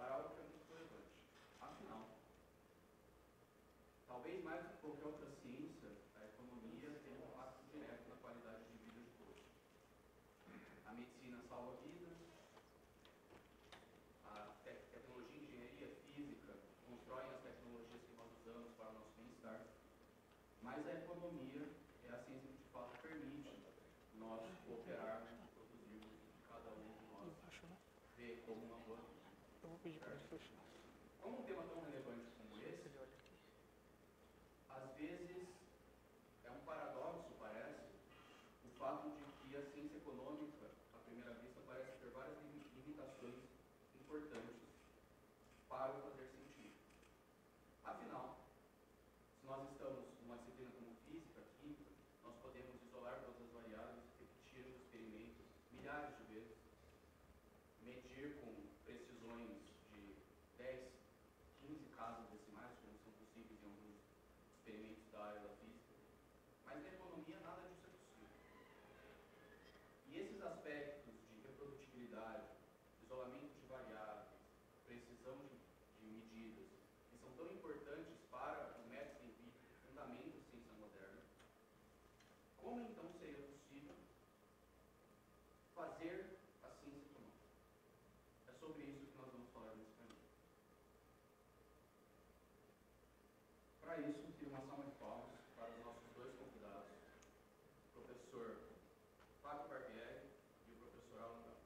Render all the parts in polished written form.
para algo que é muito relevante. Afinal, talvez mais do que qualquer outra ciência, a economia tem um impacto direto na qualidade de vida de todos. A medicina salva vidas, a tecnologia, engenharia, física constroem as tecnologias que nós usamos para o nosso bem-estar, mas a economia é a ciência que de fato permite nós cooperarmos e produzirmos e cada um de nós vê como uma boa vida. Eu vou pedir para ele fechar. Como um tema tão relevante como esse, às vezes é um paradoxo, parece, o fato de que a ciência econômica, à primeira vista, parece ter várias limitações importantes para o fazer sentido. Afinal, se nós estamos numa disciplina como física, química, nós podemos isolar todas as variáveis, repetir os experimentos milhares de vezes, medir com precisões de 10, 15 casas decimais, como são possíveis em alguns experimentos da área da física, mas na economia nada disso é possível. E esses aspectos de reprodutibilidade, isolamento de variáveis, precisão de medidas, que são tão importantes para o método científico, fundamento da ciência moderna, como então seria possível fazer a ciência econômica? É sobre isso que nós vamos falar nesse painel. Para isso, queria uma salva de palmas para os nossos dois convidados, o professor Fábio Barbieri e o professor Alan Galo.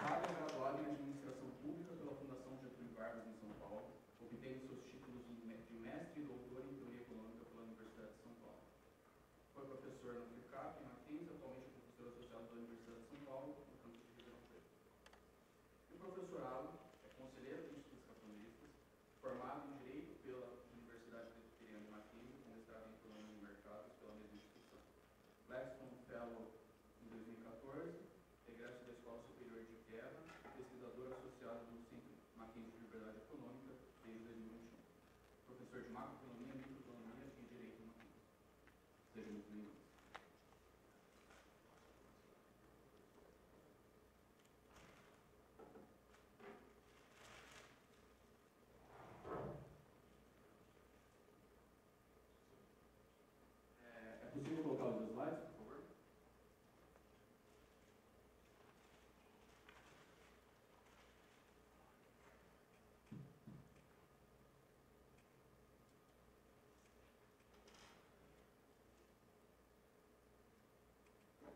Fábio é graduado em Administração Pública pela Fundação Getúlio Vargas, em São Paulo, obtendo seus títulos de mestre e doutor em Teoria Econômica pela Universidade de São Paulo. Foi professor na FICAP, em Mackenzie, atualmente é professor associado da Universidade de São Paulo, no campus de Ribeirão Preto. E o professor Alan é conselheiro de institutos capitalistas, formado em Direito pela Universidade Presbiteriana de Mackenzie, com mestrado em Economia e Mercados pela mesma instituição. Blackstone Fellow em 2014, egresso da Escola Superior de Guerra e pesquisador associado do Centro Mackenzie de Liberdade Econômica desde 2021. Professor de Macroeconomia, Microeconomia e Direito Mackenzie. Seja muito bem-vindo. É possível colocar os slides, por favor?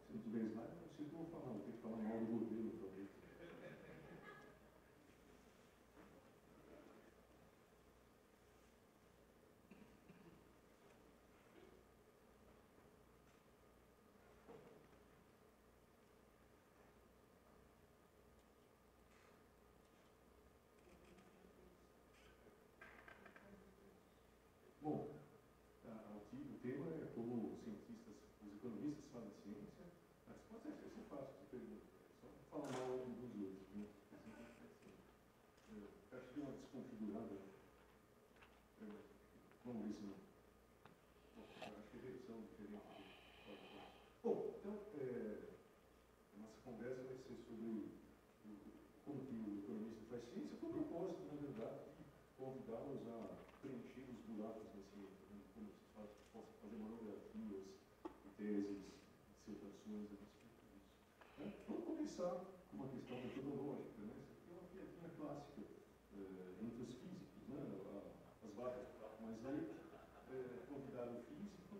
Se não tiver slide, eu não sei o que eu vou falar, vou ter que falar mal do modelo, talvez. Bom, o tema é como os cientistas, os economistas fazem ciência. A resposta é fácil, você pergunta. É só falar mal um dos outros. Né? Eu acho que deu uma desconfigurada. Vamos ver se não. Bom, eu acho que é versão diferente. Bom, então, a nossa conversa vai ser sobre como que o economista faz ciência, com o propósito, na verdade, de convidá-los a preencher os buracos da ciência, né? Como se possa fazer monografias, teses, dissertações a respeito disso. Né? Vamos começar com uma questão metodológica. Né? Essa aqui é uma piadinha clássica entre os físicos, né? As vacas mais leite, convidaram o físico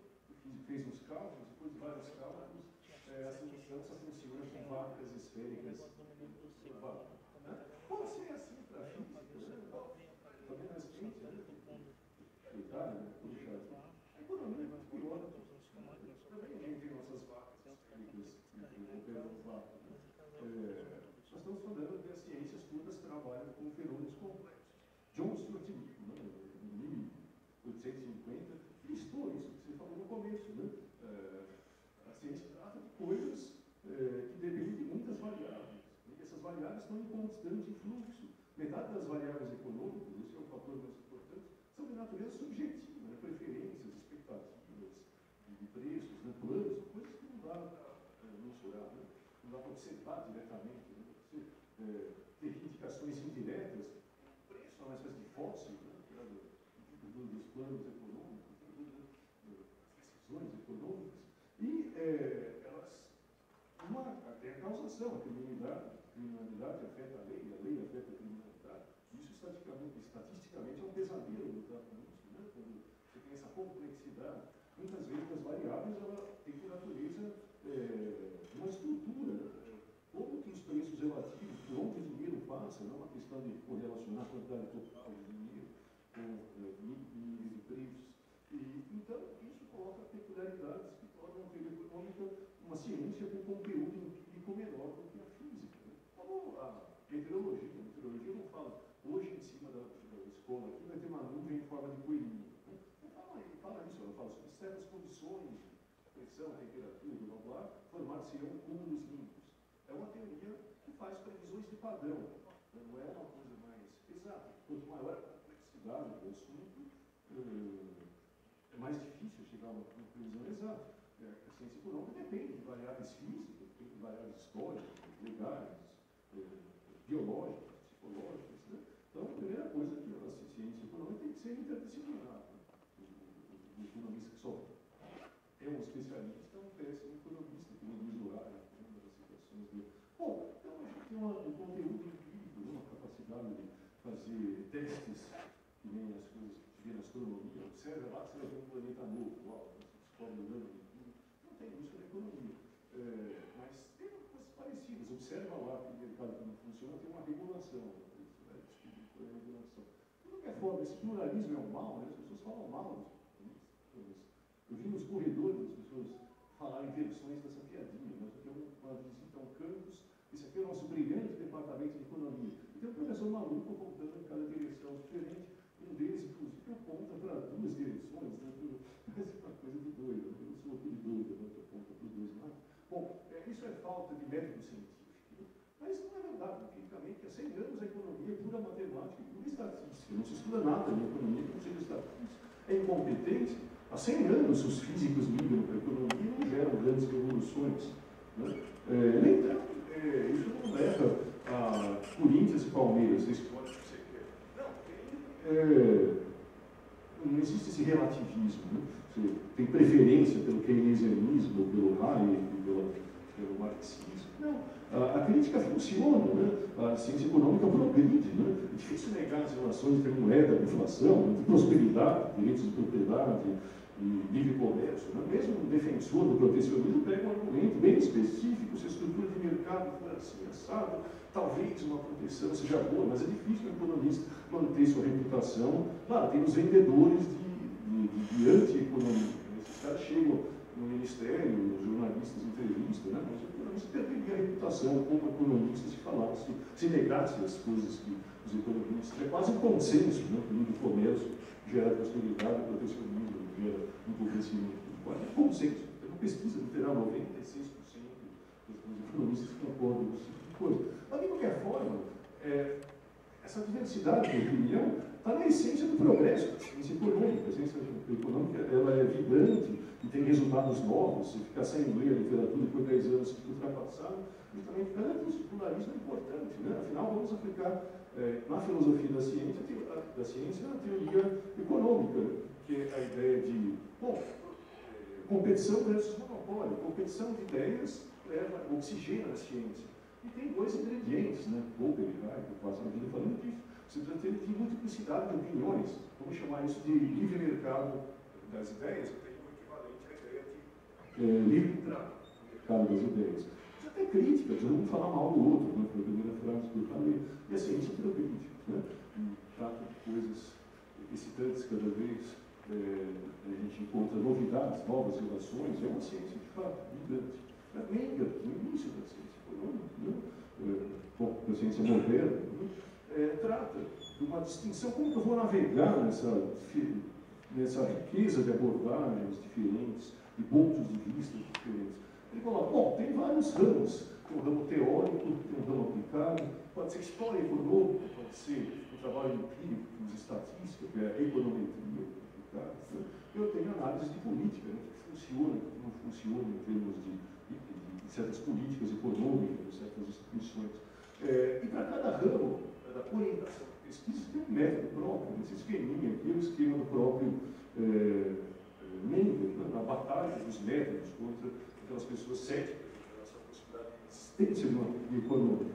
fez uns cálculos, depois de vários cálculos, essa substância funciona com vacas esféricas. Né? Pode ser assim para a física, também na ciência, a economia é pior. Também a gente tem nossas vacas esféricas que operam no vácuo. Nós estamos falando que as ciências todas trabalham com fenômenos complexos. John Stuart Mill, em 1850, listou isso que você falou no começo. Né? A ciência trata de coisas que dependem de muitas variáveis. E essas variáveis estão em constante fluxo. Metade das variáveis econômicas, esse é o fator mais importante, são de natureza subjetiva, né? Preferências, expectativas de preços, né? Planos, são coisas que não dá mensurar, né? Não dá para observar diretamente, né? Você ter indicações indiretas, o preço é uma espécie de fóssil, né? Dos planos econômicos, das decisões econômicas, e tem a causação, a criminalidade afeta a lei afeta a criminalidade. Isso estatisticamente é um pesadelo do tratamento, né? Quando você tem essa complexidade, muitas vezes as variáveis ela tem por natureza uma estrutura, como que os preços relativos, por onde o dinheiro passa, não é uma questão de correlacionar a quantidade total de dinheiro com níveis de preços. Então, isso coloca peculiaridades que tornam a teoria econômica uma ciência com conteúdo empírico menor do que a física. Né? Como a meteorologia não fala, hoje em cima da escola aqui vai ter uma nuvem em forma de coelhinho. Né? Não fala isso, ela fala sobre certas condições de pressão, temperatura, blá blá, formar-se-ão cúmulos limpos. É uma teoria que faz previsões de padrão, né? Não é uma coisa mais exata. Quanto maior a complexidade do assunto, é mais difícil chegar a uma previsão exata. A ciência econômica depende de variáveis físicas, depende de variáveis históricas, legais, biológicas, psicológicas. Né? Então, a primeira coisa que a ciência econômica tem que ser interdisciplinar. Né? O economista que só é um especialista é um péssimo economista que não misturar das situações dele. Bom, então a gente tem um conteúdo empírico, uma capacidade de fazer testes, que nem as coisas que vê na astronomia, observa lá, você vai ver um planeta novo, uau, você descobre o ano de tudo. Não tem isso na economia. Mas tem coisas parecidas. Observa lá que o mercado que não funciona tem uma regulação. Isso vai descobrir qual é a regulação. De qualquer forma, esse pluralismo é um mal, né? As pessoas falam mal dos economistas. Eu vi nos corredores as pessoas falarem versões dessa piadinha. Nós temos uma visita a um campus, esse aqui é o nosso brilhante departamento de economia. E tem um professor maluco apontando em cada direção diferente. Um deles, inclusive, aponta para duas direções, né? Parece uma coisa de doido, né? Eu sou aquele doido, né? Que aponta para os dois lados. Bom, isso é falta de método científico. Né? Mas não é verdade, empiricamente, há 100 anos a economia é pura matemática e pura estatística. Não se estuda nada na economia que não seja estatística. É incompetência. Há 100 anos os físicos migram para a economia e não geram grandes revoluções. Né? No entanto, isso não leva a Corinthians e Palmeiras, você escolhe o que você quer. Não existe esse relativismo. Né? Você tem preferência pelo keynesianismo, pelo Hayek, pelo marxismo. Não. A crítica funciona, né? A ciência econômica progride. Né? É difícil negar as relações entre moeda e inflação, entre prosperidade, direitos de propriedade e livre comércio. Né? Mesmo um defensor do protecionismo pega um argumento bem específico, se a estrutura de mercado for assim, assado, talvez uma proteção seja boa, mas é difícil um economista manter sua reputação. Claro, tem os vendedores de anti-economia. Esses caras chegam no ministério, os jornalistas entrevistam, né? Mas o economista perderia a reputação como economista se negasse as coisas que os economistas. É quase um consenso, né? Que o livre comércio gera prosperidade, protecionismo, gera empobrecimento. Quase um consenso. É uma pesquisa literal, 96% dos economistas concordam com esse tipo de coisa. Mas, de qualquer forma, essa diversidade de opinião está na essência do progresso da ciência econômica. A ciência econômica ela é vibrante e tem resultados novos. Se ficar sem ler a literatura depois de 10 anos fica ultrapassado, justamente por causa disso. O pluralismo é importante. Né? Afinal, vamos aplicar na filosofia da ciência a teoria econômica, que é a ideia de competição versus monopólio. Competição de ideias oxigena a ciência. E tem dois ingredientes, né? Popper e Hayek, eu passo a vida falando disso. Você precisa ter de multiplicidade de opiniões. Vamos chamar isso de livre mercado das ideias. Eu tenho um equivalente à ideia de livre mercado das ideias. Precisa ter crítica, precisa um falar mal do outro, né? Foi a primeira frase que eu falei. E a ciência é crítica, né? E trata de coisas excitantes cada vez. A gente encontra novidades, novas relações. É uma ciência, de fato, vibrante. Menger, no início da ciência econômica, né? Da ciência moderna, né? Trata de uma distinção. Como que eu vou navegar nessa riqueza de abordagens diferentes, de pontos de vista diferentes? Ele coloca, tem vários ramos. Tem um ramo teórico, tem um ramo aplicado, pode ser história econômica, pode ser um trabalho empírico, de estatística, que é a econometria aplicada. Né? Eu tenho análise de política, né? Que funciona, que não funciona em termos de certas políticas econômicas, de certas instituições. E para cada ramo da orientação de pesquisa tem um método próprio, esse esqueminha aqui é o esquema do próprio Mendel, né, na batalha dos métodos contra aquelas pessoas céticas em relação à possibilidade de existência de uma teoria econômica.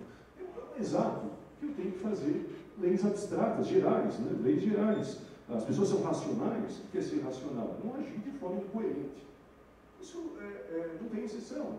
É exato que eu tenho que fazer leis abstratas, gerais, né, leis gerais. As pessoas são racionais, o que é ser racional? Não agir de forma incoerente. Isso não tem exceção.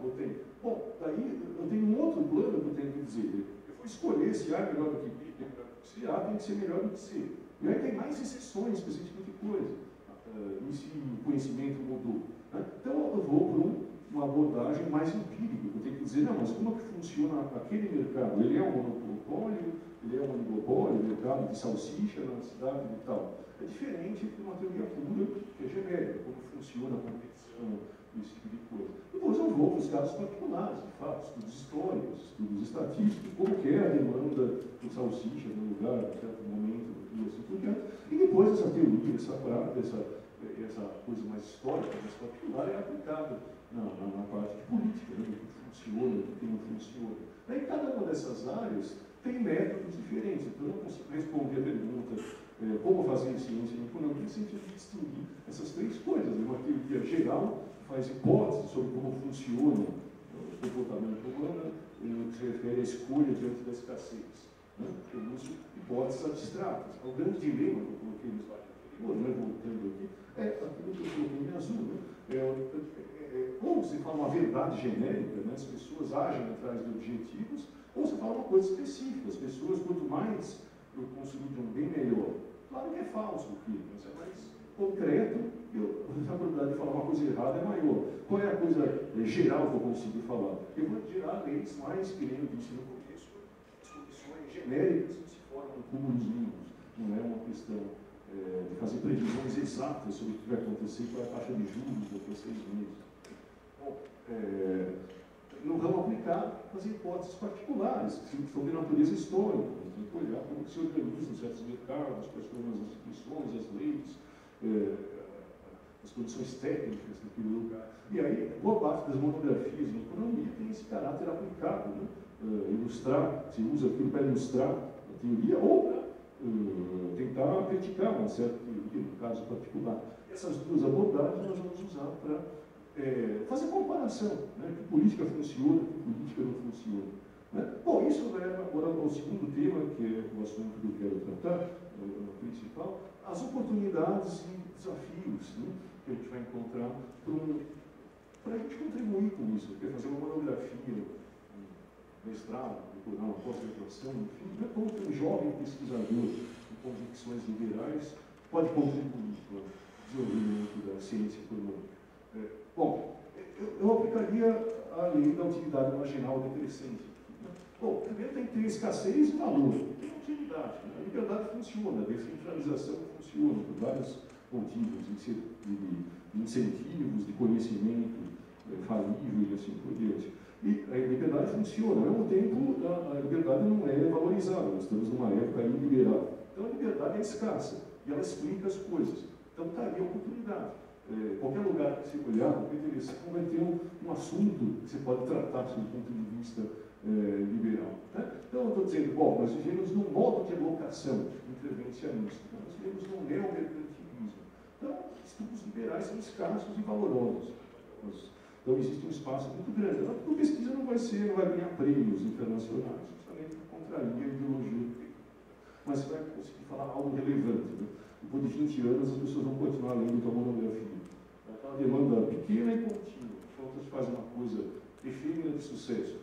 Bom, daí eu tenho um outro plano que eu tenho que dizer. Eu vou escolher se A é melhor do que B, B é melhor do que C, A tem que ser melhor do que C. E aí tem mais exceções para esse tipo de coisa. E se o conhecimento mudou. Né? Então eu vou para uma abordagem mais empírica. Eu tenho que dizer, não, mas como é que funciona aquele mercado? Ele é um monopólio, ele é um oligopólio, mercado de salsicha na cidade e tal. É diferente de uma teoria pura, que é genérica, como funciona a competição, esse tipo de coisa. Depois eu vou para os casos particulares, de fato, estudos históricos, estudos estatísticos, como que é a demanda do salsicha no lugar, em certo momento, e assim por diante. E depois essa teoria, essa prática, essa coisa mais histórica, mais particular, é aplicada na parte de política, né, do que funciona, do que não funciona. Aí cada uma dessas áreas tem métodos diferentes. Então eu não consigo responder a pergunta como fazer ciência e economia sem distinguir essas três coisas. Uma teoria geral que faz hipóteses sobre como funciona o comportamento humano, no que se refere à escolha diante da escassez. Né? Eu uso hipóteses abstratas. O grande dilema que eu coloquei no slide anterior, né, voltando aqui, é aquilo que eu coloquei em azul. Né? Ou você fala uma verdade genérica, né? As pessoas agem atrás de objetivos, ou você fala uma coisa específica. As pessoas, quanto mais eu construir de um bem melhor, claro que é falso aqui, mas é mais concreto, a probabilidade de falar uma coisa errada é maior. Qual é a coisa geral que eu consigo falar? Eu vou gerar leis mais, que nem eu disse no começo, as condições genéricas que se formam como os livros. Não é uma questão de fazer previsões exatas sobre o que vai acontecer com a taxa de juros daqui a 6 meses. Bom, no ramo aplicado, fazer hipóteses particulares, que são de natureza histórica. Tem que olhar como que se organizam certos mercados, quais foram as instituições, as leis, as condições técnicas daquele lugar. E aí, boa parte das monografias em economia tem esse caráter aplicado, né? Ilustrar, se usa aquilo para ilustrar a teoria ou para tentar criticar uma certa teoria, no caso particular. Essas duas abordagens nós vamos usar para fazer comparação, né? Que política funciona, que política não funciona. Né? Bom, isso leva agora ao segundo tema, que é o assunto que eu quero tratar, o principal, as oportunidades e desafios, né, que a gente vai encontrar para a gente contribuir com isso, quer fazer uma monografia, um mestrado, uma pós-graduação, enfim, né, como que um jovem pesquisador com convicções liberais pode contribuir para o desenvolvimento da ciência econômica. Bom, eu aplicaria a lei da utilidade marginal decrescente. Bom, primeiro tem que ter escassez e valor, tem utilidade. Né? A liberdade funciona, a descentralização funciona por vários motivos, de incentivos, de conhecimento falível e assim por diante. E a liberdade funciona, ao mesmo tempo a liberdade não é valorizada, nós estamos numa época iliberal. Então a liberdade é escassa e ela explica as coisas. Então está ali a oportunidade. Qualquer lugar que você olhar, qualquer direção, vai ter um assunto que você pode tratar sob o ponto de vista liberal. Né? Então, eu estou dizendo, bom, nós vivemos num modo de alocação intervencionista, nós vivemos num neomercantilismo. Então, estudos liberais são escassos e valorosos. Então, existe um espaço muito grande. A pesquisa não vai ganhar prêmios internacionais, justamente por contraria a ideologia. Mas você vai conseguir falar algo relevante. Né? Depois de 20 anos, as pessoas vão continuar lendo a monografia. É uma demanda pequena e contínua. Falta de fazer uma coisa efêmera de sucesso.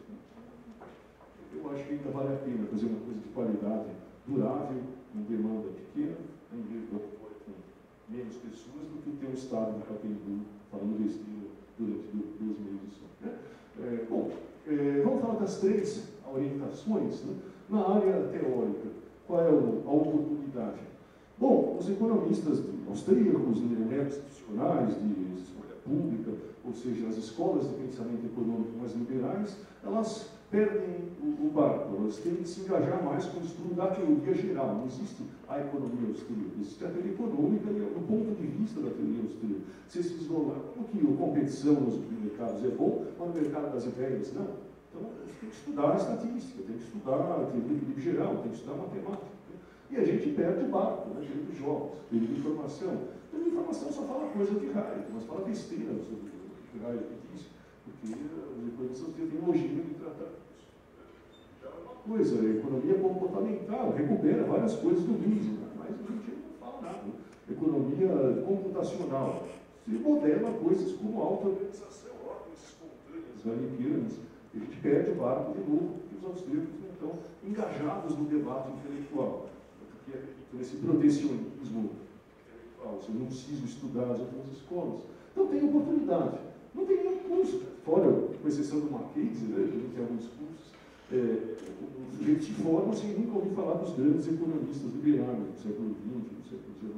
Eu acho que ainda vale a pena fazer uma coisa de qualidade durável, com demanda pequena, em vez de ocupar com menos pessoas, do que ter um estado de Pacaembu falando besteira durante 2 meses só. Né? Vamos falar das 3 orientações. Né? Na área teórica, qual é a oportunidade? Bom, os economistas austríacos, institucionais, de escolha pública, ou seja, as escolas de pensamento econômico mais liberais, elas perdem o barco, elas têm que se engajar mais com o estudo da teoria geral. Não existe a economia austríaca, existe a teoria econômica e o ponto de vista da teoria austríaca. Vocês vão lá, como que a competição nos mercados é bom, mas no mercado das ideias não? Então, tem que estudar a estatística, tem que estudar a teoria de equilíbrio geral, tem que estudar matemática. E a gente perde o barco, né? Teoria dos jogos, teoria de informação. Teoria de informação só fala coisa de raio, mas fala besteira sobre o que raio disse, porque os economistas têm nojinho de tratar isso. Então, é uma coisa, a economia comportamental recupera várias coisas do Mises, né? Mas a gente não fala nada. Economia computacional se modela coisas como auto-organização, ordens espontâneas, pirâmides. A gente perde o barco de novo, porque os austríacos não estão engajados no debate intelectual. Porque esse protecionismo intelectual, você não precisa estudar as outras escolas. Então tem oportunidade. Não tem nenhum curso, fora, com exceção do Mackenzie, né, que tem alguns cursos, o sujeito se forma sem nunca ouvir falar dos grandes economistas liberais do século XX, do século XIX.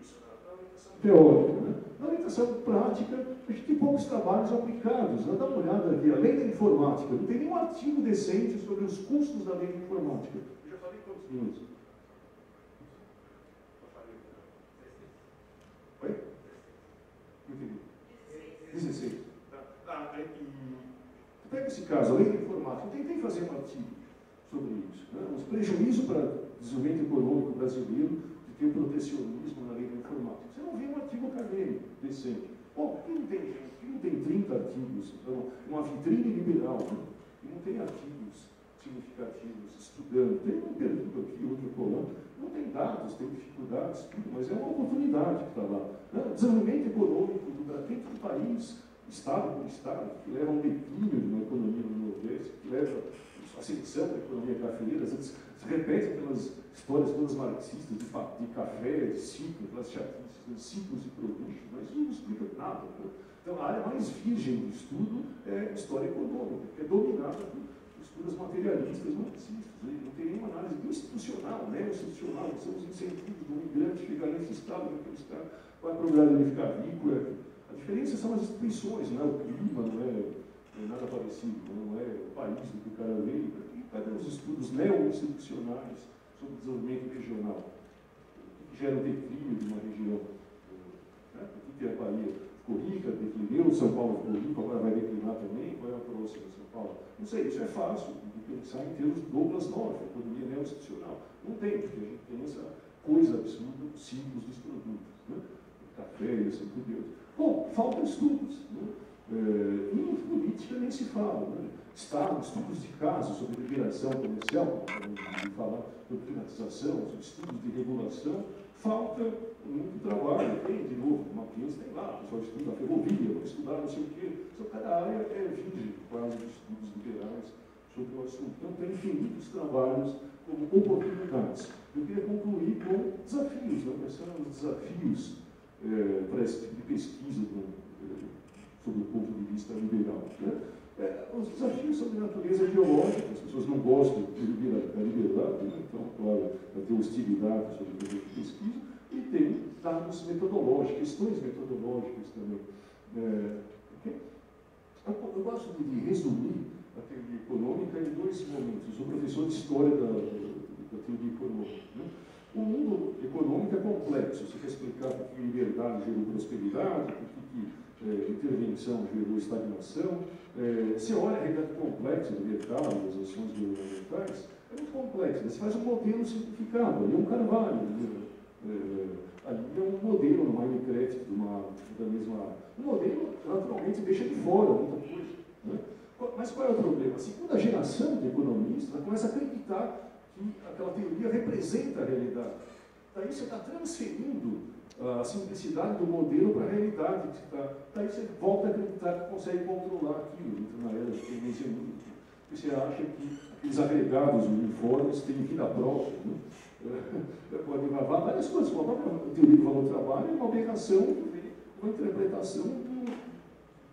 Isso na orientação teórica, né? Na orientação prática, a gente tem poucos trabalhos aplicados. Dá uma olhada aqui, a lei da informática. Não tem nenhum artigo decente sobre os custos da lei da informática. Eu já falei quantos minutos? Oi? Não entendi. 16. Pega esse caso, a lei da informática. Eu tentei fazer um artigo sobre isso. Né? Os prejuízos para o desenvolvimento econômico brasileiro de ter o protecionismo na lei da informática. Você não vê um artigo acadêmico decente. Bom, por que não tem 30 artigos? Então, uma vitrine liberal, né? E não tem artigos significativos estudando. Tem um período aqui, outro acolá. Não tem dados, tem dificuldades, tudo, mas é uma oportunidade que está lá. Né? Desenvolvimento econômico dentro do país, estado por estado, que leva a um declínio de uma economia no Nordeste, que leva a ascensão da economia cafeeira. Se repete aquelas histórias todas marxistas de café, de ciclo, aquelas chatices, de ciclos de produtos, mas isso não explica nada. Né? Então, a área mais virgem do estudo é a história econômica, que é dominada por estudos materialistas marxistas. Né? Não tem nenhuma análise institucional, né? Institucional, são os incentivos do migrante chegar nesse estado, naquele estado, qual é o programa de ele ficar rico. A diferença são as instituições, não é o clima, não é nada parecido, não é o país do que o cara veio. E cadê os estudos neo-institucionais sobre o desenvolvimento regional? O que gera o declínio de uma região? Né? O que é a Bahia? Ficou rica, declinou, São Paulo ficou rico, agora vai declinar também, qual é a próxima São Paulo? Não sei, isso é fácil de pensar em termos de Douglas North, economia neo-institucional. Não tem, porque a gente tem essa coisa absurda dos ciclos dos produtos, né? Café e assim por diante. Bom, faltam estudos. Né? Em política nem se fala. Né? Estudos de casos sobre liberação comercial, de falar sobre privatização, sobre estudos de regulação, falta muito trabalho. Tem, de novo, uma Mackenzie tem lá, o pessoal estuda a ferrovia, vai estudar não sei o quê. Então, cada área é virgem, quase, de estudos liberais sobre o assunto. Então, tem infinitos trabalhos como oportunidades. Eu queria concluir com desafios, né? Quais são os desafios para esse tipo de pesquisa sobre o ponto de vista liberal. Né? Os desafios são de natureza ideológica, as pessoas não gostam da liberdade, né? Então, claro, vai ter hostilidade sobre o projeto de pesquisa, e tem dados metodológicos, questões metodológicas também. Okay? Eu gosto de resumir a teoria econômica em dois momentos. Eu sou professor de história da teoria econômica. Né? O mundo econômico é complexo. Você quer explicar por que liberdade gerou prosperidade, por que intervenção gerou estagnação. Você olha a realidade complexa do mercado, das ações governamentais, é muito complexo. Você faz um modelo simplificado. Ali é um carvalho. Ali é um modelo no Minecraft da mesma área. O modelo, naturalmente, deixa de fora muita coisa. Né? Mas qual é o problema? A segunda geração de economistas começa a acreditar que aquela teoria representa a realidade. Daí você está transferindo a simplicidade do modelo para a realidade. Daí você volta a acreditar que consegue controlar aquilo. Entra na era de keynesianismo. Você acha que aqueles agregados uniformes têm vida própria. Né? Pode gravar várias coisas. A própria teoria do valor do trabalho é uma aberração, uma interpretação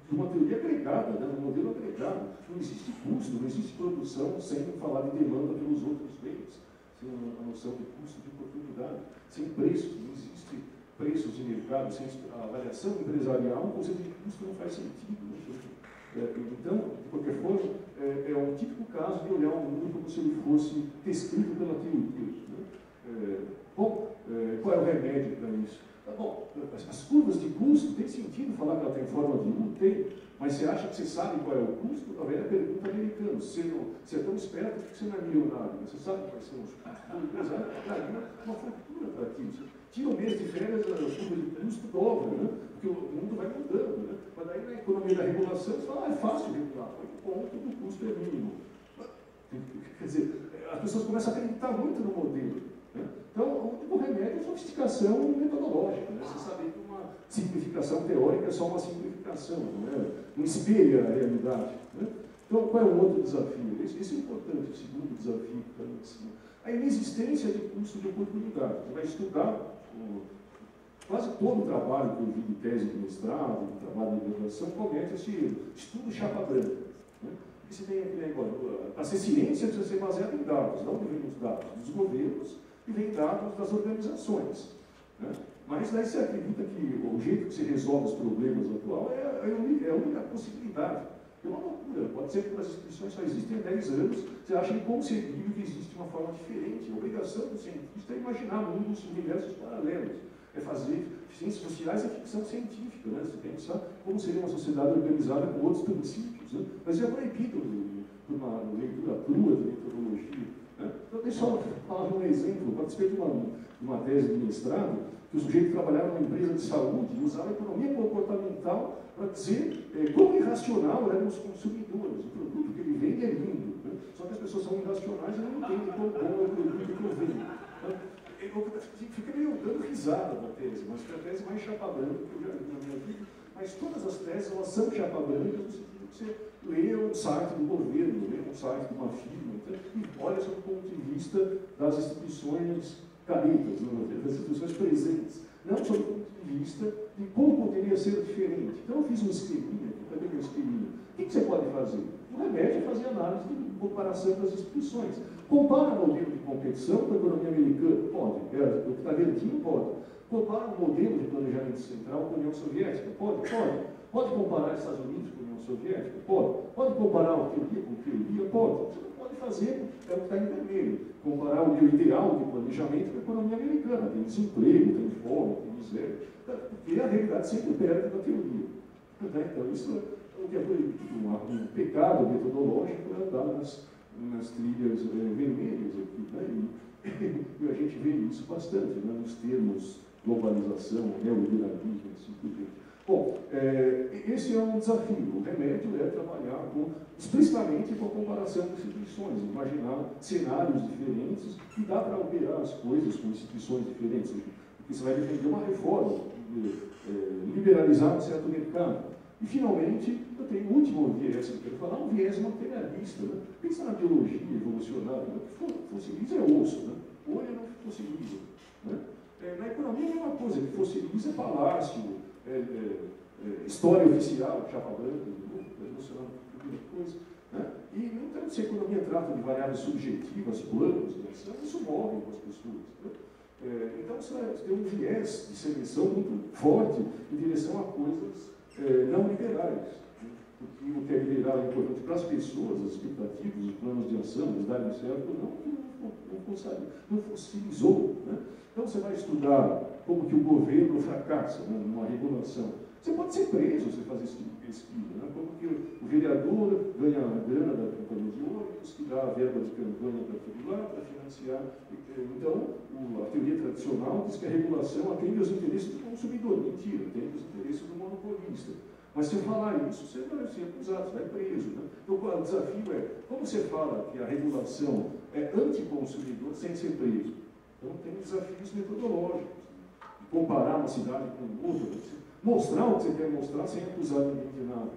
de uma teoria agregada, né? Um modelo agregado. Não existe custo, não existe produção sem falar de demanda pelos outros bens, sem a noção de custo de oportunidade, sem preços, não existe preços de mercado, sem a avaliação empresarial, o conceito de custo não faz sentido. Né? Então, de qualquer forma, é um típico caso de olhar o mundo como se ele fosse descrito pela teoria. Né? Qual é o remédio para isso? Bom, as curvas de custo, tem sentido falar que ela tem forma de U? Tem. Mas você acha que você sabe qual é o custo? A velha pergunta americana. Você é tão esperto que você não é milionário. Você sabe quais são os custos? O empresário daria uma fortuna para aquilo. Tira um mês de férias, a curva de custo dobra, né? Porque o mundo vai mudando. Né? Mas daí na economia da regulação, você fala, é fácil regular, o ponto do custo é mínimo. Quer dizer, as pessoas começam a acreditar muito no modelo. Né? Então, o remédio é sofisticação metodológica. Né? Você sabe que uma simplificação teórica é só uma simplificação, não espelha a realidade. Né? Então, qual é o outro desafio? Esse é importante, o segundo desafio que está lá em cima. A inexistência de custo de oportunidade. Você vai estudar, quase todo o trabalho que eu vi de tese de mestrado, de trabalho de graduação, comete esse erro. Estudo chapa branca. Né? Porque você tem aquele negócio, para ser ciência precisa ser baseada em dados, não vem os dados dos governos e vem dados das organizações. Né? Mas daí você acredita que o jeito que se resolve os problemas atual é a única possibilidade. É uma loucura. Pode ser que as instituições só existem há 10 anos, você acha inconcebível que existe uma forma diferente. A obrigação do cientista é imaginar mundos, universos paralelos. É fazer ciências sociais e ficção científica. Né? Você pensar como seria uma sociedade organizada com outros princípios. Né? Mas é proibido por uma leitura crua de metodologia. Né? Então, deixa eu falar um exemplo. Eu participei de uma tese de mestrado que o sujeito trabalhava numa empresa de saúde e usava a economia comportamental para dizer como irracional eram os consumidores. O produto que ele vende é lindo, né? Só que as pessoas são irracionais e não entendem quão bom é o produto que eu vendo. Então, fica meio dando risada da tese, mas foi a tese mais chapa branca que eu já vi na minha vida. Mas todas as teses, elas são chapa branca no sentido que você lê um site do governo, lê um site de uma firma, então, e olha sob o ponto de vista das instituições caretas, das instituições presentes, não sob o ponto de vista de como poderia ser diferente. Então eu fiz um esqueminha, cadê meu esqueminha? O que você pode fazer? O remédio é fazer análise de comparação das instituições. Compara o modelo de competição com a economia americana? Pode. O que está verdinho? Pode. Compara o modelo de planejamento central com a União Soviética? Pode. Pode comparar Estados Unidos com a União Soviética? Pode comparar o teoria com teoria? Pode. Você não pode fazer, é o que está em vermelho. Comparar o meu ideal de planejamento com a economia americana. Tem desemprego, tem fome, tem miséria. Porque a realidade sempre perde da teoria. Então, isso é o que é um pecado metodológico andar nas trilhas vermelhas aqui. Né? E a gente vê isso bastante, né? Nos termos globalização, neoliberalismo, assim por diante. Bom, esse é um desafio. O remédio é trabalhar explicitamente com a comparação de instituições, imaginar cenários diferentes e dá para operar as coisas com instituições diferentes. Porque você vai defender uma reforma, liberalizar um certo mercado. E, finalmente, eu tenho o último viés que eu quero falar, um viés materialista. Né? Pensa na biologia evolucionária. O que fossiliza é osso, né? O olho não fossiliza. Né? Na economia é a mesma coisa. O que fossiliza é palácio, história oficial, chapa branca, evolucionando tudo coisa. Né? E, no entanto, se a economia trata de variáveis subjetivas, planos, isso move com as pessoas. Né? Então, você tem um viés de seleção muito forte em direção a coisas não liberais, né? Porque o que é liberal é importante para as pessoas, as expectativas, os planos de ação, eles darem certo ou não fossilizou. Né? Então você vai estudar como que o governo fracassa, né, numa regulação. Você pode ser preso se fazer esse tipo de pesquisa, né? Como que o vereador ganha a grana da companhia de ônibus, que dá a verba de campanha para tudo lá, para financiar. Então, a teoria tradicional diz que a regulação atende aos interesses do consumidor. Mentira, atende aos interesses do monopolista. Mas se eu falar isso, você vai ser acusado, você vai preso. Né? Então, o desafio é, como você fala que a regulação é anticonsumidor sem ser preso? Então, tem desafios metodológicos. De comparar uma cidade com outra, mostrar o que você quer mostrar sem acusar ninguém de nada.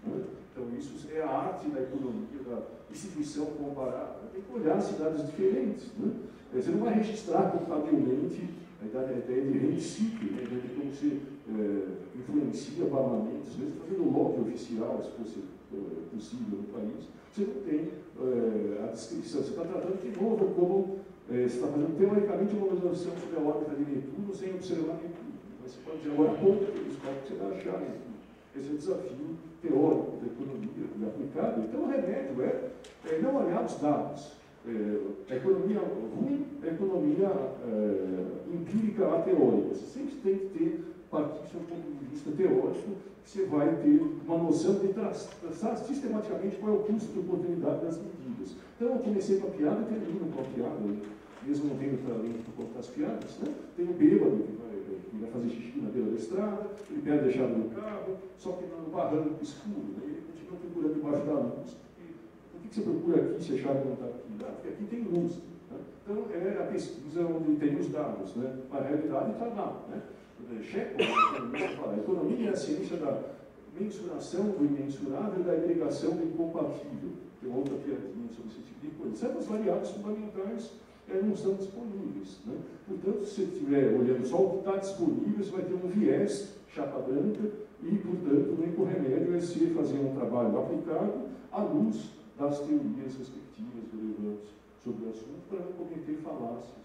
Né? Então, isso é a arte da economia, da instituição comparada. Tem que olhar cidades diferentes. Né? Você não vai registrar contabilmente a ideia de rencípio, né? A ideia de como você influencia parlamentos, mesmo fazendo lobby oficial, se fosse possível no país. Você não tem a descrição. Você está tratando de novo como você está fazendo teoricamente uma observação sobre a órbita de Netuno sem observar Netuno. Mas você pode dizer, agora aponta aqueles cálculos que você vai achar Netuno. Esse é o desafio teórico da economia e aplicado. Então, o remédio é não olhar os dados. A economia ruim é a economia empírica a teórica. Você sempre tem que ter, a partir do seu ponto de vista teórico, você vai ter uma noção de traçar sistematicamente qual é o custo de oportunidade das medidas. Então, eu comecei com a piada e termino com a piada, mesmo não tendo talento para contar as piadas. Né? Tem um bêbado que vai fazer xixi na beira da estrada, ele perde a chave do carro, só que no barranco escuro, né? Ele continua procurando debaixo da luz. Por que você procura aqui se a chave não está aqui? Ah, porque aqui tem luz. Né? Então, é a pesquisa onde tem os dados, né? A realidade está lá. Né? Shepard, a economia é a ciência da mensuração do imensurável e da agregação do incompatível. Tem outra piadinha sobre esse tipo de coisa. Certas variáveis fundamentais não estão disponíveis. Né? Portanto, se você estiver olhando só o que está disponível, você vai ter um viés, chapa branca, e, portanto, o único remédio é se fazer um trabalho aplicado à luz das teorias respectivas relevantes sobre o assunto, para não cometer falácias.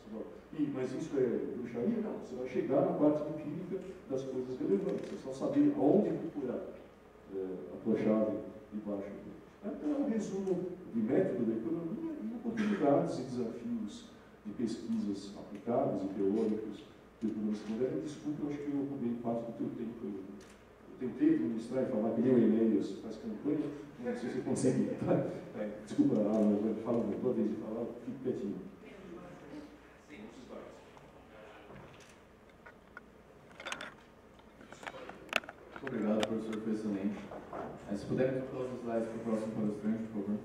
Mas isso é bruxaria? Não. Você vai chegar na parte empírica das coisas relevantes. É só saber aonde procurar a tua chave debaixo dele. Então, é um resumo de método da economia e oportunidades e desafios de pesquisas aplicadas e teóricas que o economista moderno. Desculpa, eu acho que eu roubei parte do teu tempo. Eu tentei administrar e falar que nem o Enéas faz campanha. Não sei se você consegue. Desculpa, fala uma tua vez de falar, fique quietinho. Obrigado, professor, foi excelente. Se puder colocar os slides para o próximo palestrante, por favor.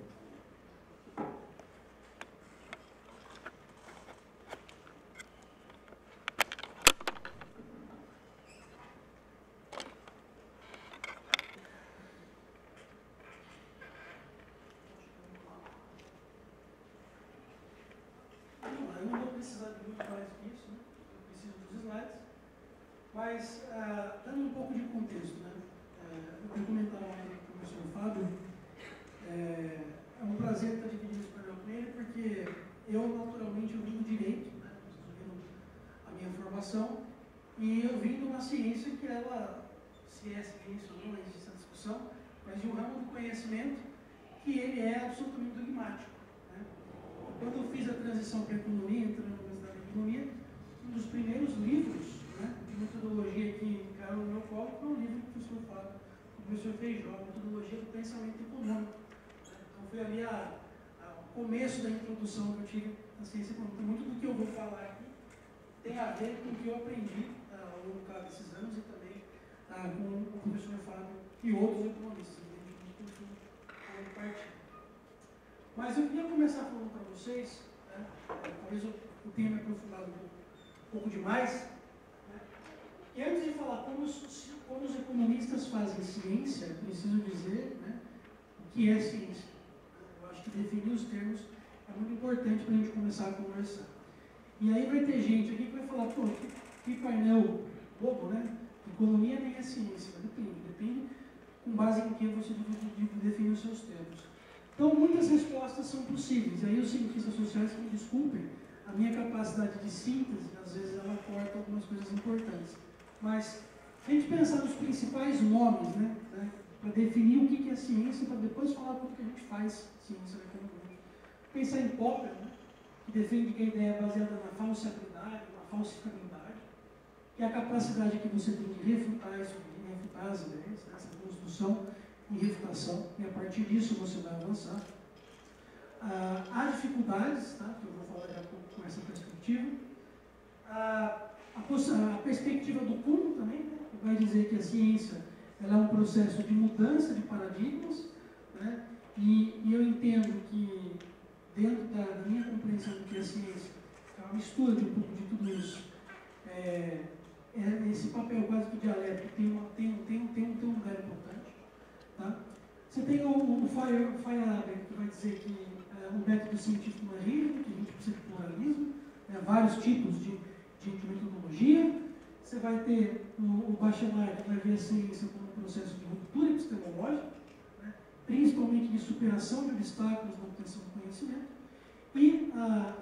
Eu não vou precisar de muito mais disso, né? Eu preciso dos slides. Mas, dando um pouco de contexto, né? Eu quero comentar mais com o professor Fábio. É um prazer estar dividindo esse painel com ele, porque eu, naturalmente, eu vim do direito, né? A minha formação, e eu vim de uma ciência que ela, se é ciência ou não, existe essa discussão, mas de um ramo do conhecimento que ele é absolutamente dogmático. Né? Quando eu fiz a transição para a economia, entrando na Universidade de Economia, um dos primeiros livros, né, de metodologia que caiu no meu colo foi um livro do professor Fábio, do professor Feijó, Metodologia do Pensamento Econômico. Então foi ali o começo da introdução que eu tive na ciência econômica. Muito do que eu vou falar aqui tem a ver com o que eu aprendi ao longo desses anos e também com o professor Fábio e outros economistas, evidentemente, que eu partido. Mas eu queria começar falando para vocês, né, talvez eu tenha me aprofundado um pouco demais, né, e antes de falar como os economistas fazem ciência, preciso dizer, né, o que é ciência. Eu acho que definir os termos é muito importante para a gente começar a conversar. E aí vai ter gente aqui que vai falar, pô, que painel bobo, né? Economia nem é ciência. Depende com base em que você define os seus termos. Então, muitas respostas são possíveis. Aí os cientistas sociais me desculpem, a minha capacidade de síntese, às vezes ela corta algumas coisas importantes. Mas, se a gente pensar nos principais nomes, né, para definir o que é ciência, para depois falar como que a gente faz ciência na economia. Pensar em Popper, né, que defende que a ideia é baseada na falsificabilidade, que é a capacidade que você tem de refutar as ideias, né, essa construção e refutação, e a partir disso você vai avançar. Há dificuldades, tá, que eu vou falar já com essa perspectiva. A perspectiva do Kuhn também, né, que vai dizer que a ciência ela é um processo de mudança de paradigmas, né, e eu entendo que, dentro da minha compreensão do que é a ciência, é uma mistura de um pouco de tudo isso. Esse papel quase que dialético tem um lugar importante. Tá? Você tem o Feyerabend, que vai dizer que o método científico não é rígido, que a gente precisa de pluralismo, vários tipos de metodologia. Você vai ter o Bachelard, que vai ver a ciência como um processo de ruptura epistemológica, né, principalmente de superação de obstáculos na obtenção do conhecimento. E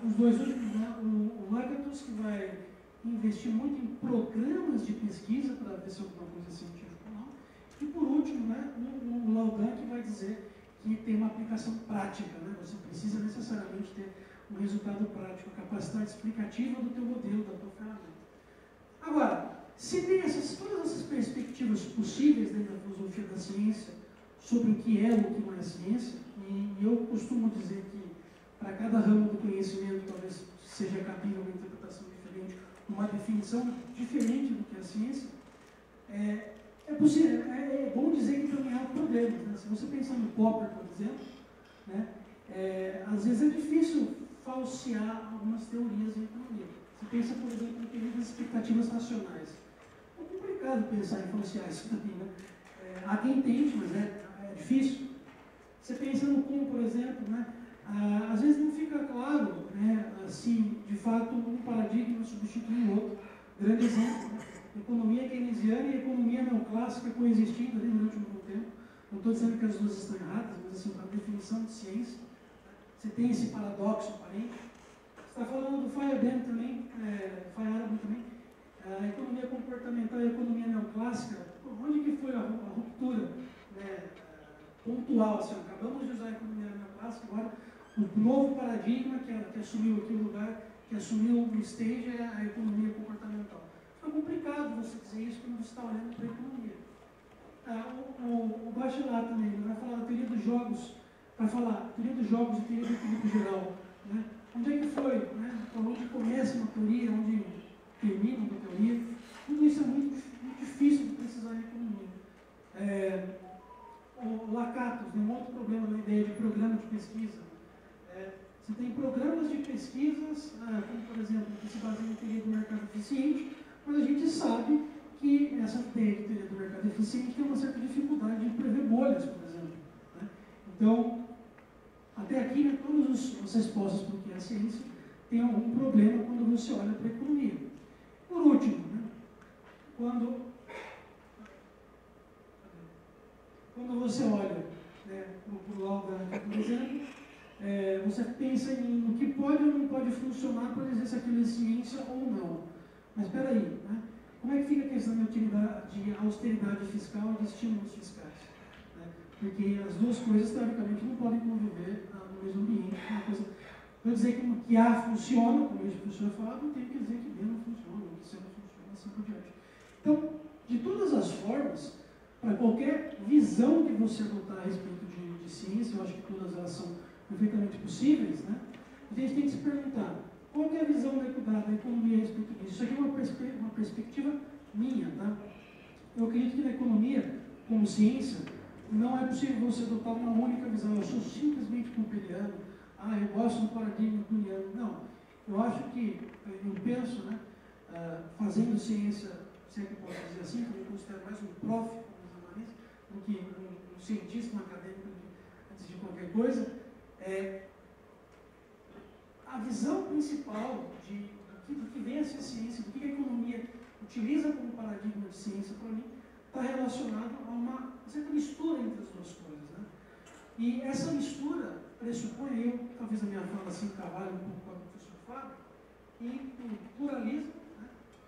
os dois últimos, né, o Lakatos, que vai investir muito em programas de pesquisa para ver se alguma coisa é científica ou não, E por último, né, o Laudan que vai dizer que tem uma aplicação prática, né? Você precisa necessariamente ter um resultado prático, a capacidade explicativa do teu modelo, da tua ferramenta. Agora, se tem todas essas perspectivas possíveis dentro da filosofia da ciência sobre o que é ou o que não é ciência, e eu costumo dizer que para cada ramo do conhecimento talvez seja cabível uma interpretação diferente, uma definição diferente do que é a ciência, é bom dizer que também há problemas. Né? Se você pensar no Popper, por exemplo, né, às vezes é difícil falsear algumas teorias em economia. Você pensa, por exemplo, em teoria das expectativas racionais. É complicado pensar em falsear isso também, né? Há quem tente, mas é difícil. Você pensa no Kuhn, por exemplo, né? Às vezes não fica claro, né, se de fato um paradigma substitui o outro. Grande exemplo, né? Economia keynesiana e economia neoclássica coexistindo ali durante um bom tempo. Não estou dizendo que as duas estão erradas, mas assim, para a definição de ciência, você tem esse paradoxo aparente. Você está falando do Feyerabend também, a economia comportamental e a economia neoclássica. Onde que foi a ruptura, né, pontual? Assim, acabamos de usar a economia neoclássica, agora o novo paradigma que assumiu aqui o lugar, que assumiu o stage é a economia comportamental. Fica complicado você dizer isso quando você está olhando para a economia. O Bachelard também, ele vai falar da teoria dos jogos, vai falar teoria dos jogos e teoria do equilíbrio geral. Né? Onde é que foi? Né? Onde começa uma teoria, onde termina uma teoria. Tudo isso é muito difícil de precisar em economia. O Lakatos tem um outro problema na ideia de programa de pesquisa. Você tem programas de pesquisas, como por exemplo, que se baseiam em teoria do mercado eficiente, mas a gente sabe que essa ideia de teoria do mercado eficiente tem uma certa dificuldade de prever bolhas, por exemplo. Né? Então, até aqui, né, todas as respostas para o que é a ciência têm algum problema quando você olha para a economia. Por último, né, quando você olha, né, para o Laudan, por exemplo, você pensa no que pode ou não pode funcionar para dizer se aquilo é ciência ou não. Mas espera aí, né? Como é que fica a questão de austeridade fiscal e de estímulos fiscais? Né? Porque as duas coisas, teoricamente, não podem conviver no mesmo ambiente. Para dizer que A funciona, como esse professor fala, não tem que dizer que B não funciona, ou que C não funciona, assim por diante. Então, de todas as formas, para qualquer visão que você adotar a respeito de ciência, eu acho que todas elas são perfeitamente possíveis, né? A gente tem que se perguntar, qual é a visão da economia a respeito disso? Isso aqui é uma perspectiva minha, tá? Eu acredito que na economia, como ciência, não é possível você adotar uma única visão. Eu sou simplesmente pomperiano, eu gosto do paradigma kuhniano. Não, eu acho que, eu penso, né, fazendo ciência, se é que posso dizer assim, que eu considero mais um prof, do que um cientista, um acadêmico, antes de qualquer coisa, a visão principal do que vem a ser ciência, do que a economia utiliza como paradigma de ciência, para mim, está relacionado a uma certa mistura entre as duas coisas. Né? E essa mistura pressupõe, talvez a minha fala assim, trabalho um pouco com o professor Fábio, e o pluralismo, né,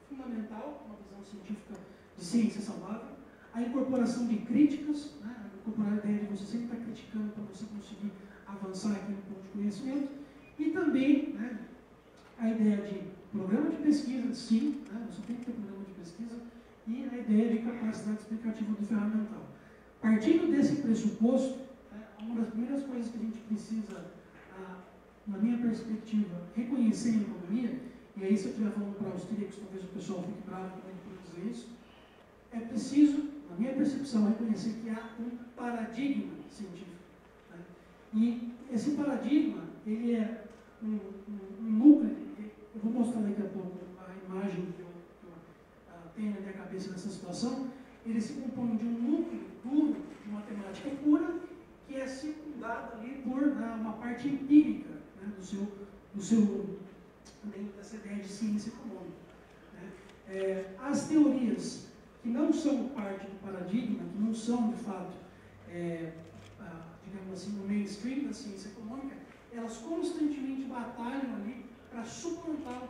fundamental, uma visão científica de ciência saudável, a incorporação de críticas, né, incorporar a ideia de você sempre estar criticando para você conseguir avançar aqui no ponto de conhecimento, e também, né, a ideia de programa de pesquisa, sim, né, você tem que ter programa de pesquisa, e a ideia de capacidade explicativa do ferramental. Partindo desse pressuposto, uma das primeiras coisas que a gente precisa, na minha perspectiva, reconhecer em economia, e aí se eu estiver falando para austríacos, talvez o pessoal fique bravo comigo por dizer isso, é preciso, na minha percepção, reconhecer que há um paradigma científico. Né? E esse paradigma, ele é um núcleo, eu vou mostrar daqui a pouco a imagem que eu tenho na minha cabeça nessa situação, ele se compõe de um núcleo duro de matemática pura, que é secundado ali por uma parte empírica, né, dessa ideia de ciência econômica. Né? As teorias que não são parte do paradigma, que não são, de fato, digamos assim, no mainstream da ciência econômica, elas constantemente batalham ali para suplantar o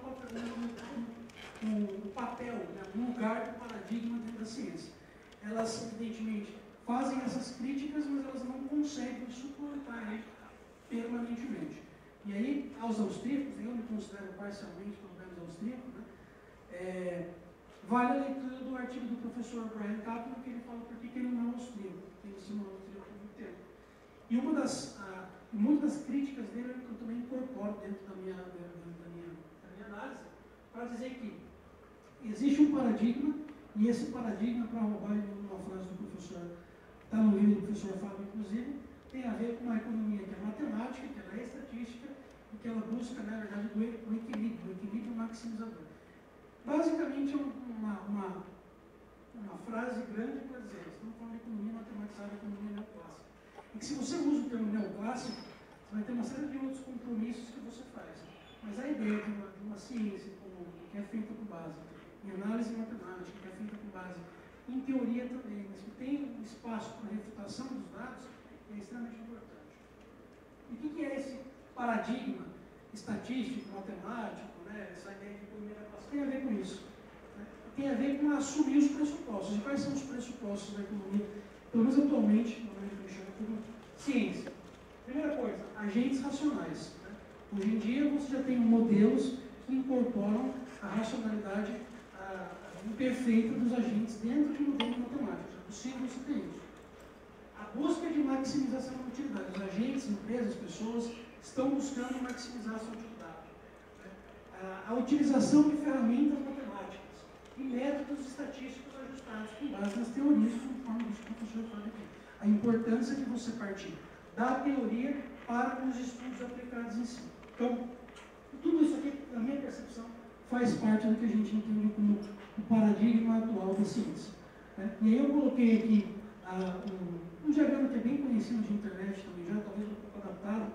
papel, né, o lugar do paradigma dentro da ciência. elas, evidentemente, fazem essas críticas, mas elas não conseguem suportar ele permanentemente. E aí, aos austríacos, eu me considero parcialmente, pelo menos, austríaco, né? Vale a leitura do artigo do professor Brian Kaplan, que ele fala por que ele não é austríaco, que ele ensinou austríaco há muito tempo. E muitas das críticas dele eu também incorporo dentro da minha análise, para dizer que existe um paradigma, e esse paradigma, para roubar uma frase do professor, está no livro do professor Fábio, inclusive, tem a ver com uma economia que é matemática, que ela é estatística, e que ela busca, na verdade, o equilíbrio maximizador. Basicamente, é uma frase grande para dizer, estamos falando de economia matematizada, economia neoclássica. E que se você usa o termo neoclássico, você vai ter uma série de outros compromissos que você faz. Mas a ideia de uma ciência que é feita com base em análise matemática, que é feita com base em teoria também, mas que tem espaço para refutação dos dados, é extremamente importante. E o que é esse paradigma estatístico, matemático, né, essa ideia de economia neoclássica? Tem a ver com isso. Né? Tem a ver com assumir os pressupostos. E quais são os pressupostos da economia? Pelo menos atualmente, no momento que eu chamo como ciência. Primeira coisa, agentes racionais. Né? Hoje em dia você já tem modelos que incorporam a racionalidade imperfeita dos agentes dentro de modelos matemáticos. É possível você ter isso. A busca de maximização da utilidade. Os agentes, empresas, pessoas estão buscando maximizar a sua utilidade. Né? A utilização de ferramentas matemáticas e métodos estatísticos ajustados com base nas teorias, conforme disse o professor Fábio aqui. A importância de você partir da teoria para os estudos aplicados em si. Então, tudo isso aqui, na minha percepção, faz parte do que a gente entende como o paradigma atual da ciência. Né? E aí eu coloquei aqui um diagrama que é bem conhecido de internet também, já talvez um pouco adaptado,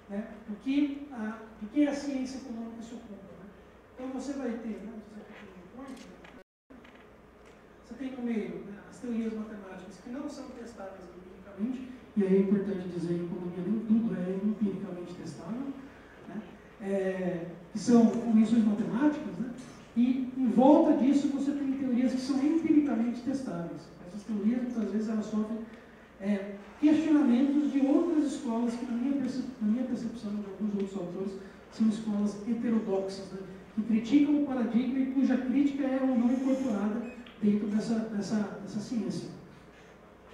né? do que a ciência econômica se ocupa. Né? Então você vai ter, né? Você tem no meio, né, as teorias matemáticas que não são testadas empiricamente, e aí é importante dizer que em economia nem tudo é empiricamente testável, né? Que são convenções matemáticas, né? E em volta disso você tem teorias que são empiricamente testáveis. Essas teorias, muitas vezes, elas sofrem questionamentos de outras escolas que, na minha percepção, de alguns outros autores, são escolas heterodoxas, né? Que criticam o paradigma e cuja crítica é ou não incorporada dentro dessa ciência,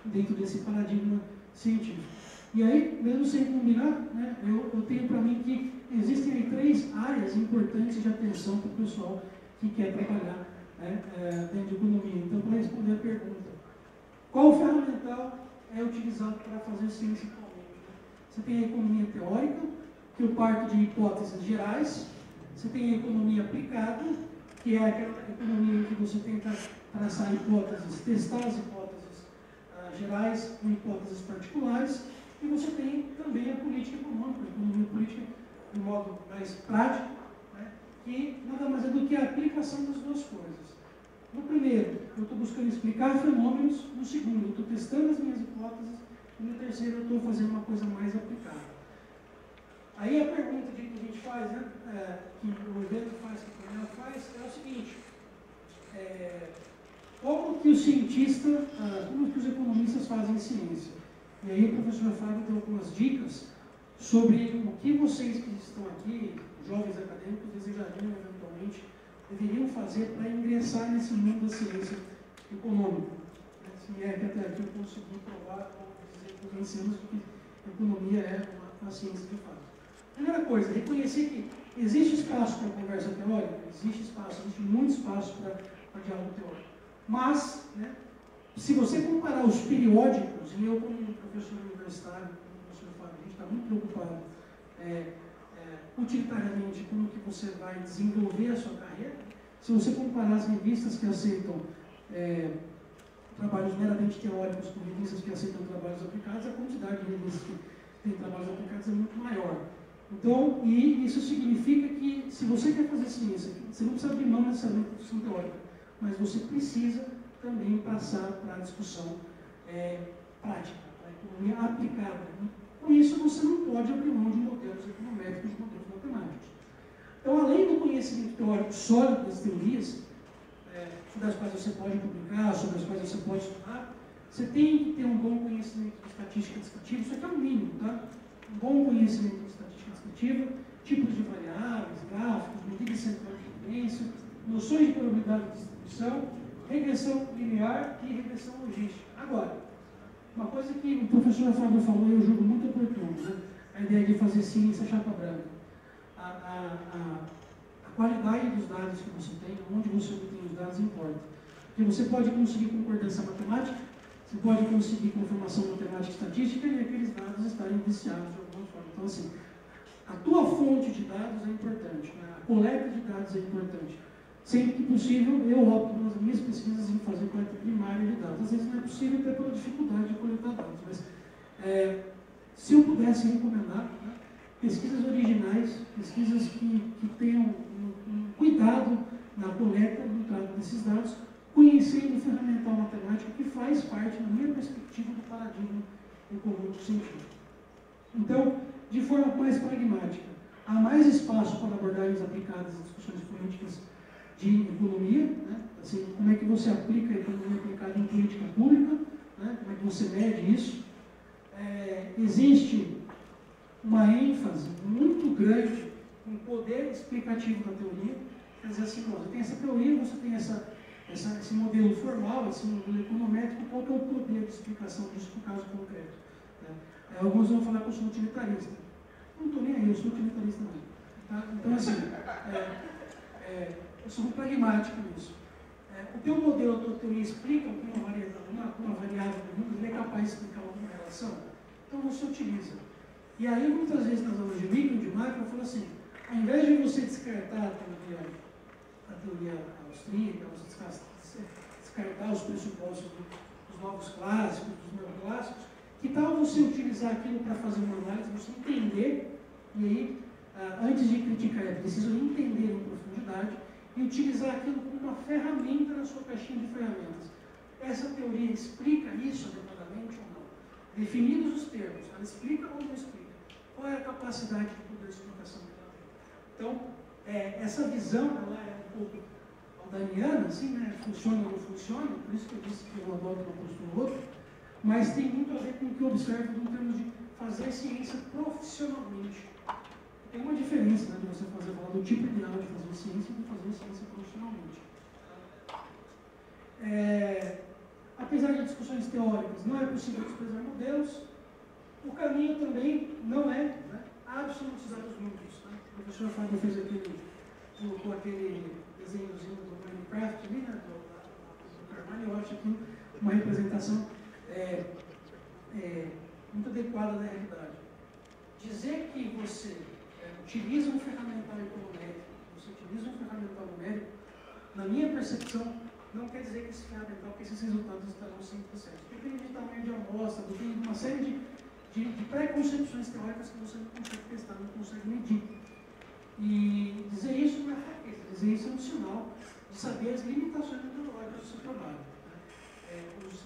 dentro desse paradigma científico. E aí, mesmo sem combinar, né, eu tenho para mim que existem aí 3 áreas importantes de atenção para o pessoal que quer trabalhar, né, dentro de economia. Então, para responder a pergunta, qual ferramental é utilizado para fazer ciência atualmente? Você tem a economia teórica, que eu parto de hipóteses gerais. Você tem a economia aplicada, que é aquela economia em que você tenta traçar hipóteses, testar as hipóteses gerais com hipóteses particulares. E você tem também a política econômica, a economia política de modo mais prático, né, que nada mais é do que a aplicação das duas coisas. No primeiro, eu estou buscando explicar fenômenos. No segundo, eu estou testando as minhas hipóteses. E no terceiro, eu estou fazendo uma coisa mais aplicada. Aí a pergunta que a gente faz, né, que o evento faz, que o Cornel faz, é o seguinte: como que o cientista, como que os economistas fazem ciência? E aí o professor Fábio deu algumas dicas sobre o que vocês que estão aqui, jovens acadêmicos, desejariam eventualmente, deveriam fazer para ingressar nesse mundo da ciência econômica. Se é que até aqui eu consegui provar, ou dizer para os ensinos que a economia é uma ciência de fato. Primeira coisa, reconhecer que existe espaço para conversa teórica, existe muito espaço para diálogo teórico. Mas, né, se você comparar os periódicos, e eu como professor universitário, como professor Fábio, a gente está muito preocupado utilitariamente como que você vai desenvolver a sua carreira. Se você comparar as revistas que aceitam trabalhos meramente teóricos com revistas que aceitam trabalhos aplicados, a quantidade de revistas que têm trabalhos aplicados é muito maior. Então, e isso significa que se você quer fazer ciência, você não precisa abrir mão necessariamente da discussão teórica, mas você precisa também passar para a discussão prática, para a economia aplicada. Com isso, você não pode abrir mão de modelos econométricos, de modelos matemáticos. Então, além do conhecimento teórico sólido das teorias, sobre as quais você pode publicar, sobre as quais você pode estudar, você tem que ter um bom conhecimento de estatística descritiva, isso aqui é o mínimo, tá? Um bom conhecimento de estatística descritiva, tipos de variáveis, gráficos, medida central de tendência, noções de probabilidade de distribuição, regressão linear e regressão logística. Agora, uma coisa que o professor Fábio falou e eu julgo muito oportuno, né? A ideia de fazer ciência chapa branca. A qualidade dos dados que você tem, onde você obtém os dados, importa. Porque você pode conseguir concordância matemática, você pode conseguir confirmação matemática e estatística e aqueles dados estarem viciados de alguma forma. Então, assim, a tua fonte de dados é importante, né? A coleta de dados é importante. Sempre que possível, eu opto nas minhas pesquisas em fazer coleta primária de dados. Às vezes não é possível até pela dificuldade de coletar dados, mas se eu pudesse recomendar, né, pesquisas originais, pesquisas que tenham um cuidado na coleta e no trato desses dados, conhecendo o ferramental matemático que faz parte, na minha perspectiva, do paradigma econômico científico. Então, de forma mais pragmática, há mais espaço para abordagens aplicadas em discussões políticas de economia, né? Assim, como é que você aplica a economia aplicada em política pública, né? Como é que você mede isso. Existe uma ênfase muito grande em poder explicativo da teoria, quer dizer assim, você tem essa teoria, você tem esse modelo formal, esse modelo econométrico, qual que é o poder de explicação disso no caso concreto. Né? Alguns vão falar que eu sou utilitarista. Não estou nem aí, eu sou utilitarista mesmo. Tá? Então, assim, eu sou muito pragmático nisso. O teu modelo, a tua teoria explica o que uma variável do mundo, ele é capaz de explicar alguma relação? Então você utiliza. E aí, muitas vezes, nas aulas de micro e de macro, eu falo assim, ao invés de você descartar a teoria austríaca, você descartar os pressupostos dos novos clássicos, dos neoclássicos, que tal você utilizar aquilo para fazer uma análise, você entender, e aí, antes de criticar, é preciso entender em profundidade e utilizar aquilo como uma ferramenta na sua caixinha de ferramentas. Essa teoria explica isso adequadamente ou não? Definidos os termos, ela explica ou não explica? Qual é a capacidade de poder de explicação que ela tem? Então, essa visão, ela é um pouco aldaniana, assim, né? Funciona ou não funciona, por isso que eu disse que eu adoto uma postura ou outra, mas tem muito a ver com o que eu observo em termos de fazer ciência profissionalmente. Tem uma diferença, né, de você falar do tipo ideal de fazer ciência e de fazer ciência profissionalmente. Apesar de discussões teóricas, não é possível desprezar modelos, o caminho também não é, né, absolutizar os números. Né? O professor Fábio colocou aquele desenhozinho do Minecraft ali, né, do Carvalho, eu acho aqui uma representação muito adequada da realidade. Dizer que você utiliza um ferramental econômico, você utiliza um ferramental numérico, na minha percepção, não quer dizer que esse ferramental, que esses resultados estarão sempre certos. Depende de tamanho de amostra, depende de uma série de preconcepções teóricas que você não consegue testar, não consegue medir. E dizer isso não é fraqueza, dizer isso é um sinal de saber as limitações metodológicas do seu trabalho. Né?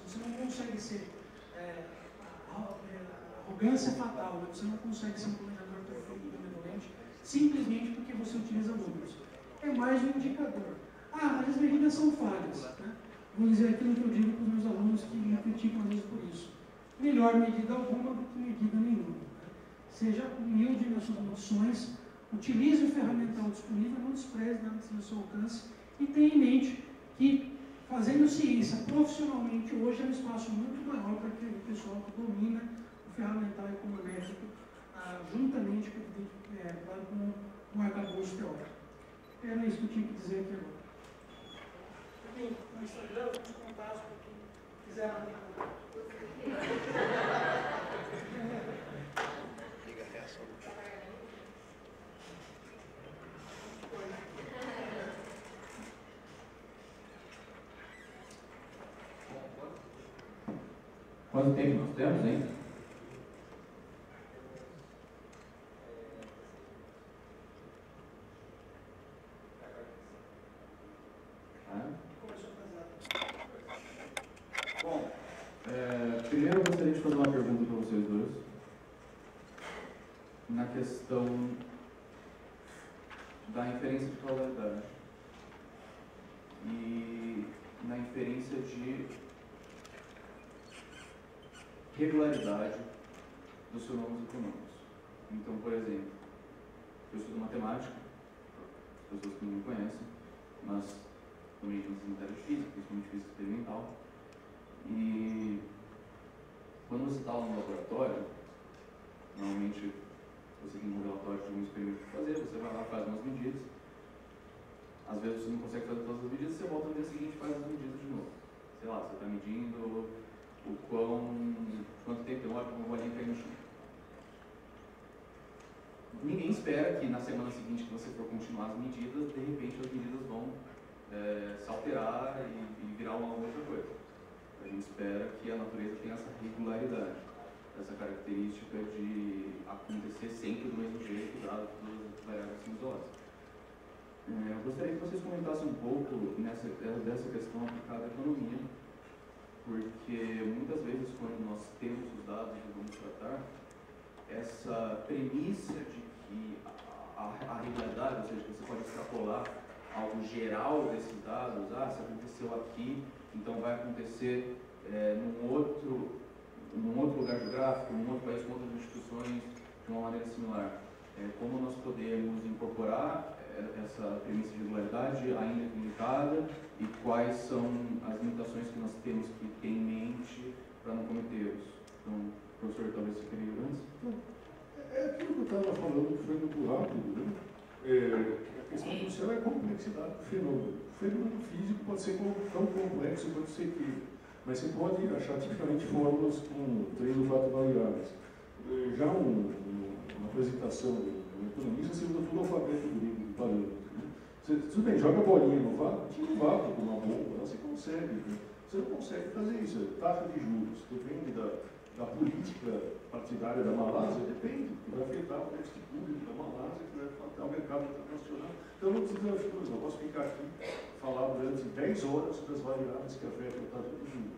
Você não consegue ser arrogância fatal, né? Você não consegue ser um planejador perfeito e benevolente simplesmente porque você utiliza números. É mais um indicador. Mas as medidas são falhas. Né? Vou dizer aquilo que eu digo para os meus alunos que me criticam às vezes por isso. Melhor medida alguma do que medida nenhuma. Né? Seja humilde nas suas noções, utilize o ferramental disponível, não despreze nada que seja ao seu alcance e tenha em mente que fazendo ciência profissionalmente hoje é um espaço muito maior para aquele pessoal que domina o ferramental econométrico juntamente com o arcabouço teórico. Era isso que eu tinha que dizer aqui agora. No Instagram, vamos contar para quem quiser mandar. Quanto tempo nós temos, hein? Bom, primeiro eu gostaria de fazer uma pergunta para vocês dois. Na questão da inferência de causalidade. E diferença de regularidade dos fenômenos econômicos. Então, por exemplo, eu estudo matemática, as pessoas que não me conhecem, mas também em matéria de física, principalmente física experimental. E quando você está lá no laboratório, normalmente você tem um relatório de um experimento para fazer, você vai lá, faz umas medidas. Às vezes você não consegue fazer todas as medidas, você volta no dia seguinte e faz as medidas de novo. Sei lá, você está medindo quanto tempo tem uma bolinha cair no chão. Ninguém espera que na semana seguinte que você for continuar as medidas, de repente as medidas vão se alterar e virar uma outra coisa. A gente espera que a natureza tenha essa regularidade, essa característica de acontecer sempre do mesmo jeito, dado todas as variáveis que são isoladas. Eu gostaria que vocês comentassem um pouco dessa questão aplicada à economia, porque muitas vezes quando nós temos os dados e vamos tratar, essa premissa de que a regularidade, ou seja, que você pode extrapolar algo geral desses dados, se aconteceu aqui, então vai acontecer num outro lugar geográfico, num outro país, com outras instituições, de uma maneira similar. Como nós podemos incorporar essa premissa de regularidade ainda limitada e quais são as limitações que nós temos que ter em mente para não cometer erros. Então, professor, talvez você queria ir antes? É aquilo que eu estava falando, que foi muito rápido, né? A questão crucial é a complexidade do fenômeno. O fenômeno físico pode ser tão complexo quanto você queira, mas você pode achar tipicamente fórmulas com 3 ou 4 variáveis. Já uma apresentação de um economista, você usa todo o alfabeto grego de parâmetros. Né? Tudo bem, joga a bolinha no vácuo, tira um vácuo com uma bomba, você consegue. Né? Você não consegue fazer isso. Taxa de juros, depende da política partidária da Malásia, depende, que vai afetar o déficit público da Malásia, que vai afetar o mercado internacional. Então, não precisa de juros, eu posso ficar aqui falar durante 10 horas sobre as variáveis que afetam a taxa de juros.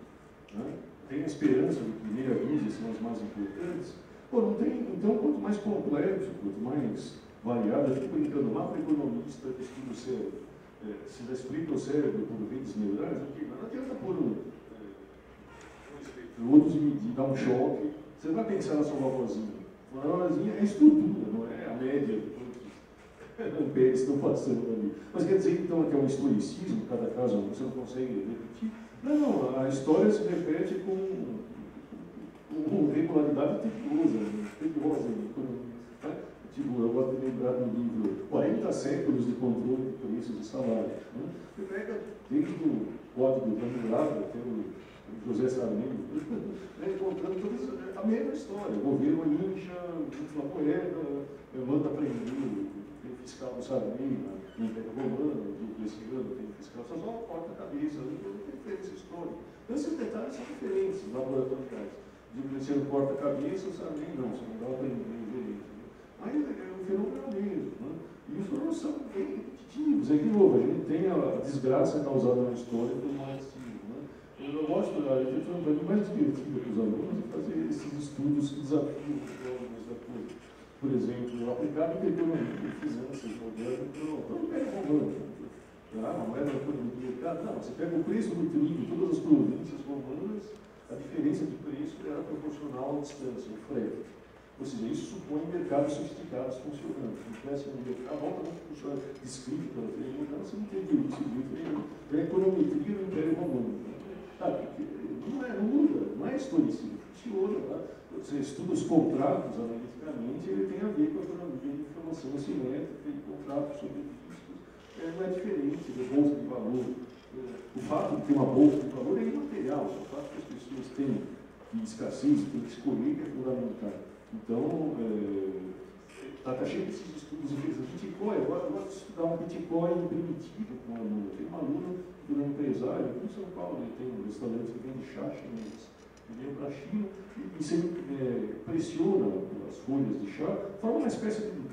Né? Tem a esperança de que meia dúzia são as mais importantes. Pô, não tem, então, quanto mais complexo, quanto mais variável, eu fico brincando, macroeconomista que estuda o cérebro, se já explica o cérebro por redes neurais, ok, mas não adianta pôr outros e dar um choque. Você vai pensar na sua vozinha. Uma vozinha é estrutura, não é a média de quantos amperes estão passando ali. Mas quer dizer, então, que é um historicismo, cada caso você não consegue repetir? Não, a história se repete com regularidade teimosa, né? Tipo, eu gosto de lembrar do livro 40 séculos de controle de preços e salários. Né? Você pega desde o Código da Muralha até o José Sarney, né, contando toda a mesma história. O governo incha, infla a moeda, manda prender o fiscal do Sarney no Império Romano, esse ano tem fiscal, só corta a cabeça, não tem diferença histórica. Então, esses detalhes são diferentes, laboratoriais. Você não corta a cabeça, o Sarney não, você não dá para prender o gerente. Mas o fenômeno é o mesmo. Né? E os fenômenos são bem repetitivos. Aí, de novo, a gente tem a desgraça causada na história pelo marxismo. Né? Eu gosto, a literatura para mim mais divertida para os alunos é fazer esses estudos que desafiam os jovens da coisa. Por exemplo, aplicado em economia e finanças modernas para o Império Romano. Não era uma economia de mercado, não. Você pega o preço do trigo, todas as províncias romanas, a diferença de preço era proporcional à distância, o frete. Ou seja, isso supõe mercados sofisticados funcionando. Se não tivesse um mercado, a volta não funciona descrito pela teoria, então você não teria isso. É a econometria do Império Romano. Não muda, não é historicismo, funciona. Tá? Você estuda os contratos analiticamente, ele tem a ver com a economia de informação assimétrica e contratos sobre riscos. Não é diferente da bolsa de valor. O fato de ter uma bolsa de valor é imaterial, o fato que as pessoas têm escassez, têm que escolher, é fundamental. Então, está cheio desses estudos interessantes. Bitcoin, agora eu gosto de estudar um Bitcoin primitivo com um aluno. Tem um aluno que é um empresário, aqui em São Paulo, ele tem um restaurante que vende chá chinês. Ele veio para a China e você pressiona as folhas de chá, forma uma espécie de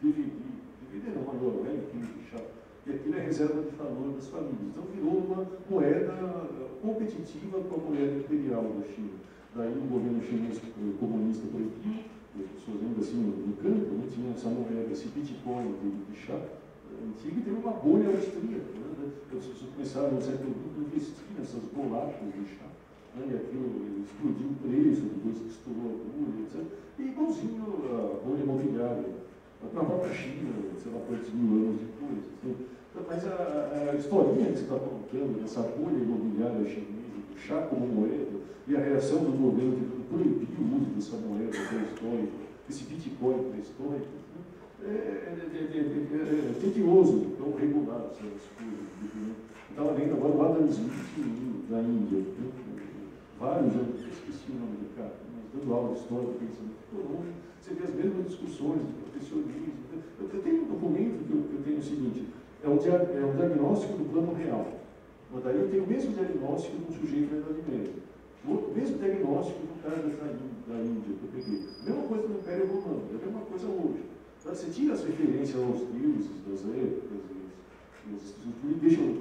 DVD, não, uma novela de chá. E aquilo é reserva de valor das famílias. Então virou uma moeda competitiva com a moeda imperial da China. Daí o governo chinês comunista proibiu, as pessoas ainda assim no campo, né, tinha essa moeda, esse Bitcoin de chá antigo, e teve uma bolha austríaca. Né? começaram, no século XX, a investir nessas bolachas de chá, né, e aquilo explodiu o preço, depois que estourou a bolha, etc. E igualzinho a bolha imobiliária, na própria China, sei lá quantos mil anos depois. Assim. Mas a historinha que você está contando, dessa bolha imobiliária chinesa, do chá como moeda, e a reação do governo de proibir o uso dessa moeda pré-histórica, esse Bitcoin pré-histórico, é tedioso, então regular essas coisas. Estava lendo agora o Adam Smith, da Índia, vários anos, esqueci o nome do cara, mas dando aula de história do pensamento econômico, você vê as mesmas discussões de protecionismo. Eu tenho um documento que eu tenho o seguinte, é um diagnóstico do plano real. Mas daí eu tenho o mesmo diagnóstico de um sujeito da Idade Média. O mesmo diagnóstico do cara da Índia que eu peguei. A mesma coisa no Império Romano, é a mesma coisa hoje. Você tira as referências aos deuses das épocas, e deixa o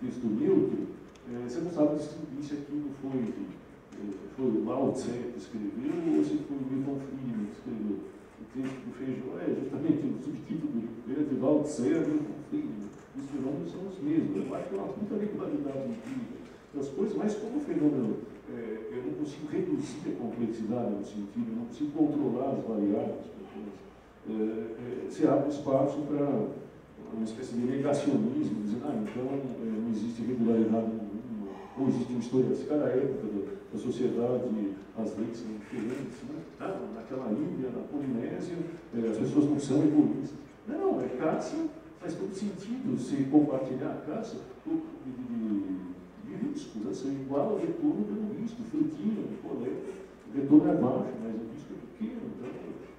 texto neutro, você não sabe distinguir se aquilo foi o Lao Tse que escreveu ou se foi o Milton Friedman que escreveu. O texto do Feijó é justamente o subtítulo de Lao Tse e Milton Friedman. Os fenômenos são os mesmos. Eu acho que é uma puta regularidade incrível das coisas, mas como fenômeno eu não consigo reduzir a complexidade no sentido, eu não consigo controlar as variáveis, você abre espaço para uma espécie de negacionismo, dizendo, então não existe regularidade nenhuma, ou existe uma história, se cada época da sociedade, as leis são diferentes, né? Naquela ilha, na Polinésia, as pessoas não são egoístas. Não, caça, faz todo sentido se compartilhar a caça de riscos, assim, igual ao retorno pelo risco, frutinha, coleta, o retorno é baixo, mas o risco é pequeno, então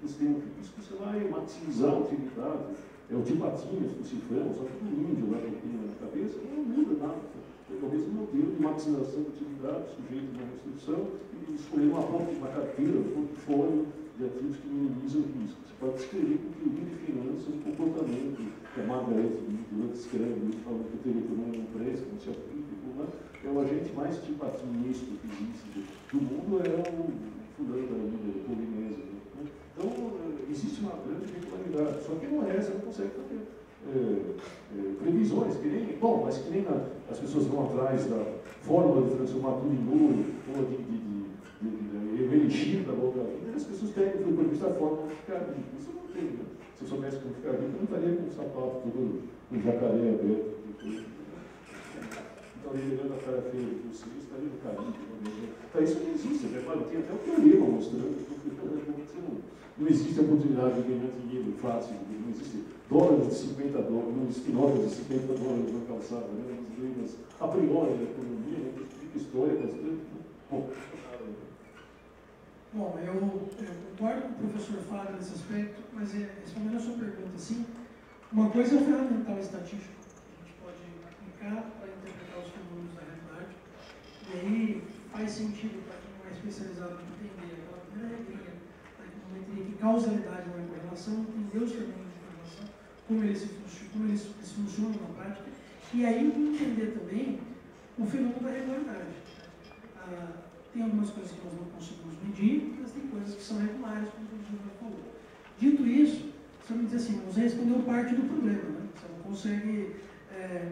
você tem um risco, você vai maximizar a utilidade. É o Tipatinhas, o cifrão, só que o índio lá que tem na cabeça, não muda nada. É o mesmo modelo de maximização de utilidade, sujeito a uma restrição, e escolher uma carteira, um portfólio de ativos que minimizam o risco. Você pode descrever com teoria de finanças o comportamento que a Margaret Mead descreve, falando que o telefonema não presta, não se aplica, é o agente mais tipatinhesco que existe do mundo, é o fulano da ilha, da Polinésia. Né? Então, existe uma grande regularidade, só que não você não consegue fazer previsões, mas que nem as pessoas vão atrás da fórmula de transformar tudo em ouro, ou de elixir da boca da vida, as pessoas querem previsar a fórmula de ficar rico. Isso não tem, né? Se eu soubesse como ficar rico, eu não estaria com o sapato todo com jacaré aberto. Então, ele olhando a cara feia de vocês, estaria no caminho. Então, isso não existe, né? Tem até o teorema mostrando que não existe a oportunidade de ganhar dinheiro fácil, não existe dólares de 50 dólares, não existe notas de 50 dólares na calçada, né? As leis a priori da economia, né? Que história bastante. Bom, eu concordo com o professor Fábio nesse aspecto, mas respondendo a sua pergunta, sim, uma coisa é o ferramental estatístico, que a gente pode aplicar para interpretar os fenômenos da realidade, e aí faz sentido para quem não é especializado em entender aquela primeira regrinha da econometria, que causalidade não é correlação, entender os fenômenos de correlação, como eles funcionam na prática, e aí entender também o fenômeno da regularidade. Tem algumas coisas que nós não conseguimos medir, mas tem coisas que são regulares, como o professor já falou. Dito isso, você me diz assim, você respondeu parte do problema, né? Você não consegue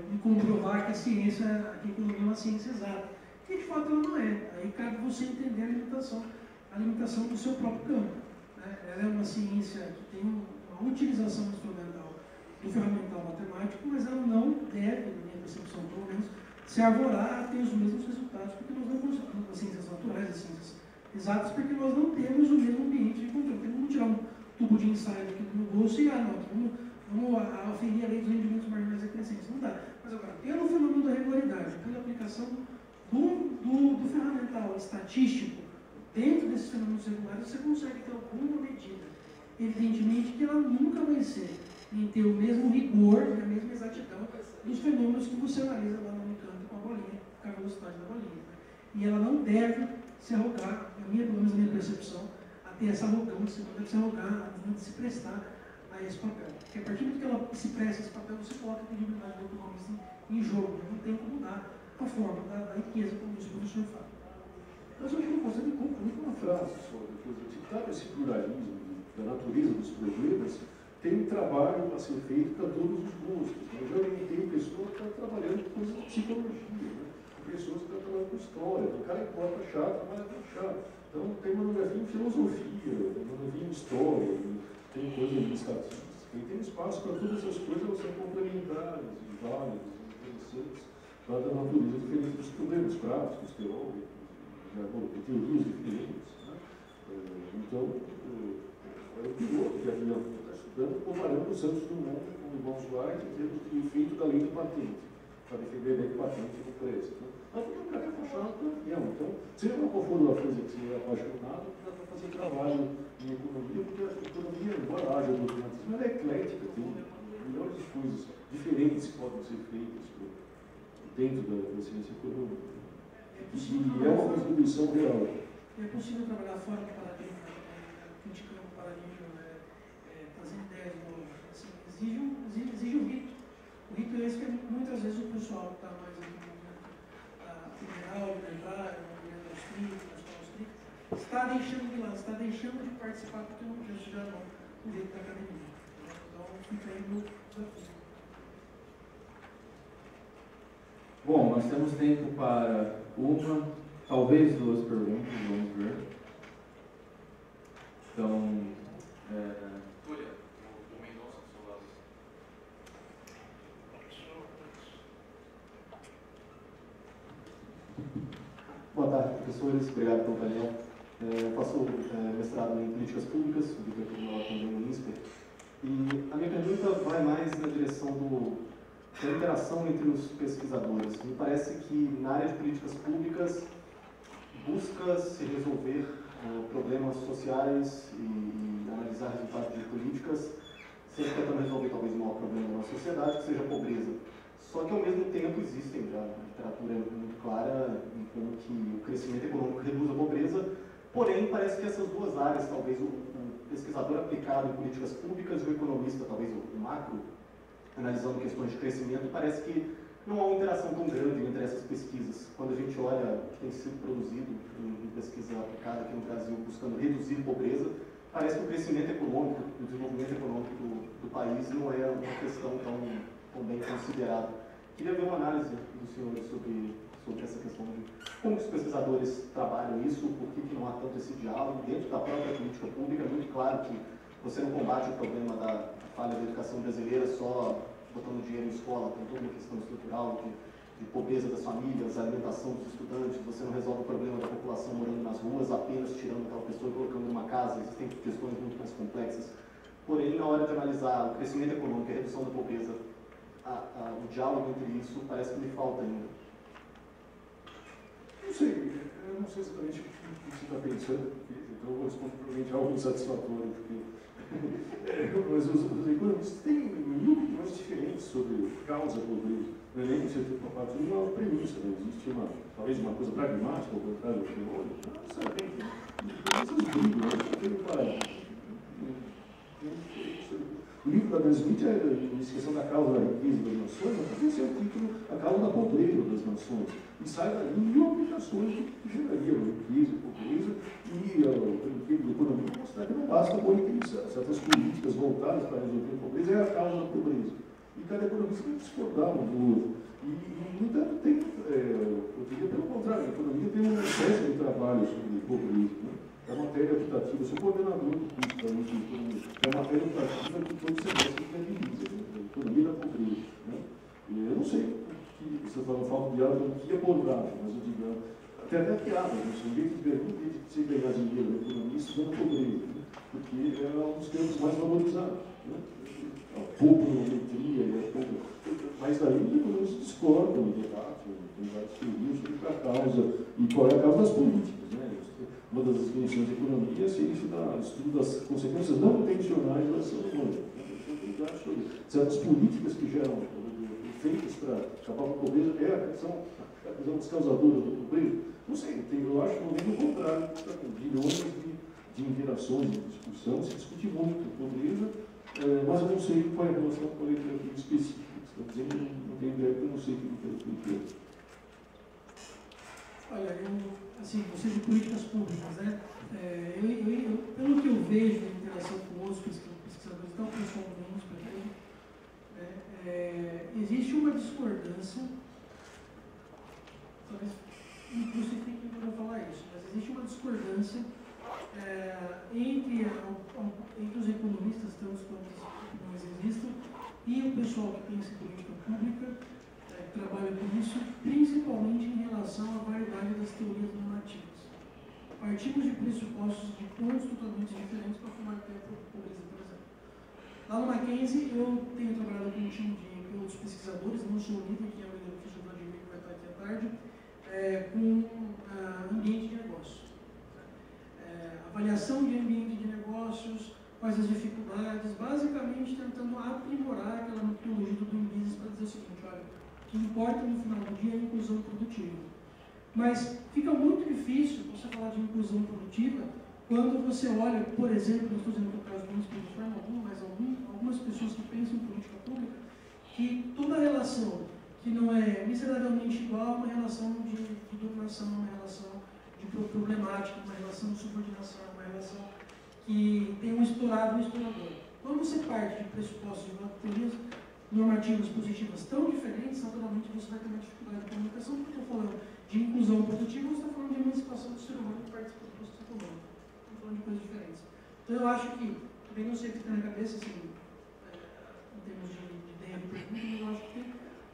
me comprovar que a ciência, que a economia é uma ciência exata. E de fato ela não é. Aí cabe você entender a limitação do seu próprio campo. Né? Ela é uma ciência que tem uma utilização instrumental do ferramental matemático, mas ela não deve, na minha percepção pelo menos, se arvorar a ter os mesmos resultados, porque nós não conseguimos, as ciências naturais, as ciências exatas, porque nós não temos o mesmo ambiente de controle. Vamos tirar um tubo de ensaio aqui do meu bolso e, vamos aferir a lei dos rendimentos marginais decrescentes. Não dá. Mas agora, pelo fenômeno da regularidade, pela aplicação do ferramental estatístico dentro desses fenômenos regulares, você consegue ter alguma medida. Evidentemente que ela nunca vai ser em ter o mesmo rigor e a mesma exatidão dos fenômenos que você analisa lá no Unicamp com a bolinha, com a velocidade da bolinha. Né? E ela não deve se arrogar, pelo menos na minha percepção, a ter essa arrogância, não deve se arrogar, não deve se prestar a esse papel. Porque a partir do que ela se presta a esse papel, você coloca a credibilidade do economista em jogo. Não tem como dar a forma da riqueza, como disse o professor Fábio. Mas eu acho que não consegue concluir com uma frase só. Esse pluralismo da natureza dos problemas tem um trabalho a ser feito para todos os gostos. Eu já orientei pessoas que estão trabalhando com coisas história. O cara que bota chato, mas é chato. Então, tem monografia em filosofia, tem monografia em história, tem coisa em estatística, e tem espaço para todas essas coisas serem complementares, válidas, interessantes, para a natureza diferente dos problemas práticos, teóricos, de teorias diferentes. Né? Então, era o piloto que havia estudando, comparando o Santos Dumont com o Ivan Zweig em termos de efeito da lei de patente, para defender a lei de patente no crédito. Né? Mas porque o cara é apaixonado por avião. Então, seja qual for uma coisa que você é apaixonado, dá para fazer trabalho em economia, porque a economia, embora haja dogmatismo, ela é eclética, tem milhões de coisas diferentes que podem ser feitas dentro da ciência econômica. E é uma contribuição real. É possível trabalhar fora do paradigma, criticando o paradigma, trazendo ideias novas. Assim, exige o rito. O rito é esse que muitas vezes o pessoal que está mais aqui no movimento federal, libertário, no movimento austríaco, está deixando de lado, está deixando de participar porque não quer já não o jeito da academia. Então fica aí no desafio. Bom, nós temos tempo para uma, talvez duas perguntas, vamos ver. Então, Túlia, o Mendonça do seu lado. Boa tarde, professores. Obrigado pelo painel. Faço mestrado em políticas públicas, do Tribunal também no INSPER. E a minha pergunta vai mais na direção da interação entre os pesquisadores. Me parece que na área de políticas públicas busca se resolver problemas sociais e analisar resultados de políticas, sempre tentando resolver talvez o maior problema da nossa sociedade, que seja a pobreza. Só que ao mesmo tempo existem já, a literatura é muito clara em como que o crescimento econômico reduz a pobreza, porém parece que essas duas áreas, talvez o pesquisador aplicado em políticas públicas e o economista, talvez o macro, analisando questões de crescimento, parece que não há uma interação tão grande entre essas pesquisas. Quando a gente olha o que tem sido produzido em pesquisa aplicada aqui no Brasil, buscando reduzir pobreza, parece que o crescimento econômico, o desenvolvimento econômico do país não é uma questão tão bem considerada. Queria ver uma análise do senhor sobre essa questão de como os pesquisadores trabalham isso, por que não há tanto esse diálogo dentro da própria política pública. É muito claro que você não combate o problema da falha da educação brasileira só botando dinheiro em escola, tem toda uma questão estrutural de pobreza das famílias, alimentação dos estudantes. Você não resolve o problema da população morando nas ruas apenas tirando aquela pessoa e colocando numa casa. Existem questões muito mais complexas. Porém, na hora de analisar o crescimento econômico e a redução da pobreza, o diálogo entre isso parece que me falta ainda. Não sei, eu não sei exatamente o que você está pensando, então eu vou responder provavelmente algo insatisfatório, porque mas os economistas têm mil opiniões diferentes sobre causa da pobreza. Não é nem você ter uma parte de uma premissa, né? Existe talvez uma coisa pragmática, ao contrário do fenômeno. Não necessariamente. Essas brigam, o livro da Dan Smith é a questão da causa da riqueza das nações, mas talvez seja o título a causa da pobreza das nações. E sai daí mil aplicações que gerariam riqueza, pobreza, e o livro de economia mostrar que não basta monetizar certas políticas voltadas para resolver a pobreza, é a causa da pobreza. E cada economista tem que discordar um do outro. No entanto, eu diria pelo contrário, a economia tem um excesso de trabalho sobre pobreza. Né? É uma matéria optativa, eu sou coordenador do curso da economia, é uma matéria optativa que todo semestre viabiliza, né? A economia da pobreza. Né? Eu não sei o que você fala, falta de diálogo, o que abordagem, mas eu digo, até piada, né? Ninguém te pergunta de você ganhar dinheiro na economia estudando pobreza, né? Porque é um dos termos mais valorizados. Né? A popometria, mas daí os economistas discordam em debate, tem várias teorias sobre a causa, e qual é a causa das políticas. Né? Uma das definições de economia é a ciência do estudo das consequências não intencionais da ação humana. Então, sobre certas políticas que geram efeitos para acabar com a pobreza, são os causadores da pobreza. Não sei, eu acho que o contrário, está com bilhões de interações, de discussão, se discute muito a pobreza, mas eu não sei qual é a relação com a literatura específica. Estou dizendo, não tenho ideia, porque eu não sei que literatura é. Olha, assim, você de políticas públicas, né? Pelo que eu vejo na interação com outros pesquisadores, então o pessoal do INSPER, existe uma discordância, talvez me crucifiquem quando eu falar isso, mas existe uma discordância entre os economistas, tantos quantos opiniões existam, e o pessoal que pensa em política pública, que trabalha com isso, principalmente em relação à variedade das teorias normativas. Partimos de pressupostos de pontos totalmente diferentes para combater a pobreza, por exemplo. Lá no Mackenzie, eu tenho trabalhado com um time de outros pesquisadores, não sou o líder, que é o líder do professor Vladimir, que vai estar aqui à tarde, com ambiente de negócio. Avaliação de ambiente de negócios, quais as dificuldades, basicamente tentando aprimorar aquela metodologia do Doing Business para dizer o seguinte, olha, o que importa no final do dia é a inclusão produtiva. Mas fica muito difícil você falar de inclusão produtiva quando você olha, por exemplo, não estou dizendo que é o caso do município de forma alguma, mas algumas pessoas que pensam em política pública, que toda relação que não é miseravelmente igual, uma relação de dominação, uma relação de problemática, uma relação de subordinação, uma relação que tem um estourado e um estourador. Quando você parte de pressupostos de teorias normativas positivas tão diferentes, naturalmente você vai ter uma dificuldade de comunicação, porque eu estou falando de inclusão produtiva, você está falando de emancipação do ser humano que participa do processo econômico. Estou falando de coisas diferentes. Então eu acho que, também não sei o que tem na cabeça, assim, em termos de ideia de pergunta, mas eu acho que tem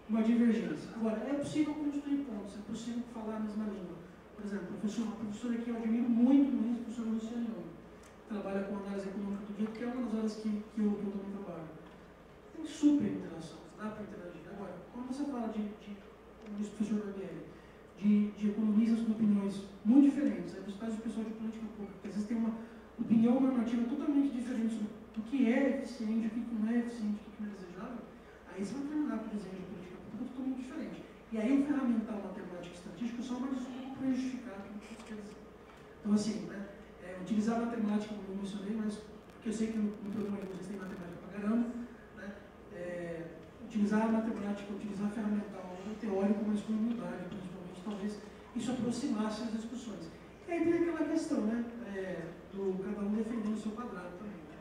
uma divergência. Agora, é possível construir pontos, é possível falar a mesma língua. Por exemplo, uma professora que eu admiro muito, a professora Luciana Young, que trabalha com análise econômica do dia, que é uma das áreas que eu também trabalho. Tem super interação, dá para interagir. Agora, quando você fala como disse o professor Barbieri, de economistas com opiniões muito diferentes, aí você faz o pessoal de política pública, que às vezes tem uma opinião normativa totalmente diferente sobre o que é eficiente, o que não é eficiente, o que não é desejável, aí você vai terminar com o desenho de política pública totalmente diferente. E aí o ferramental matemático e estatístico só uma desculpa para justificar aquilo que você quer dizer. Então, assim, né, utilizar a matemática, como eu mencionei, mas porque eu sei que no programa de vocês tem matemática pra caramba, né, utilizar a matemática, utilizar a ferramental teórico, mas com humildade, principalmente, talvez isso aproximasse as discussões. E aí tem aquela questão, né, do cada um defendendo o seu quadrado também. Né?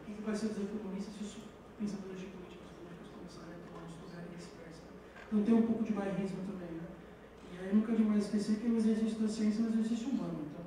O que vai ser dos economistas se os pensadores de políticas públicas começarem a tomar os lugares e vice-versa? Então tem um pouco de bairrismo também, né? E aí nunca é demais esquecer que o exercício da ciência é um exercício humano. Então,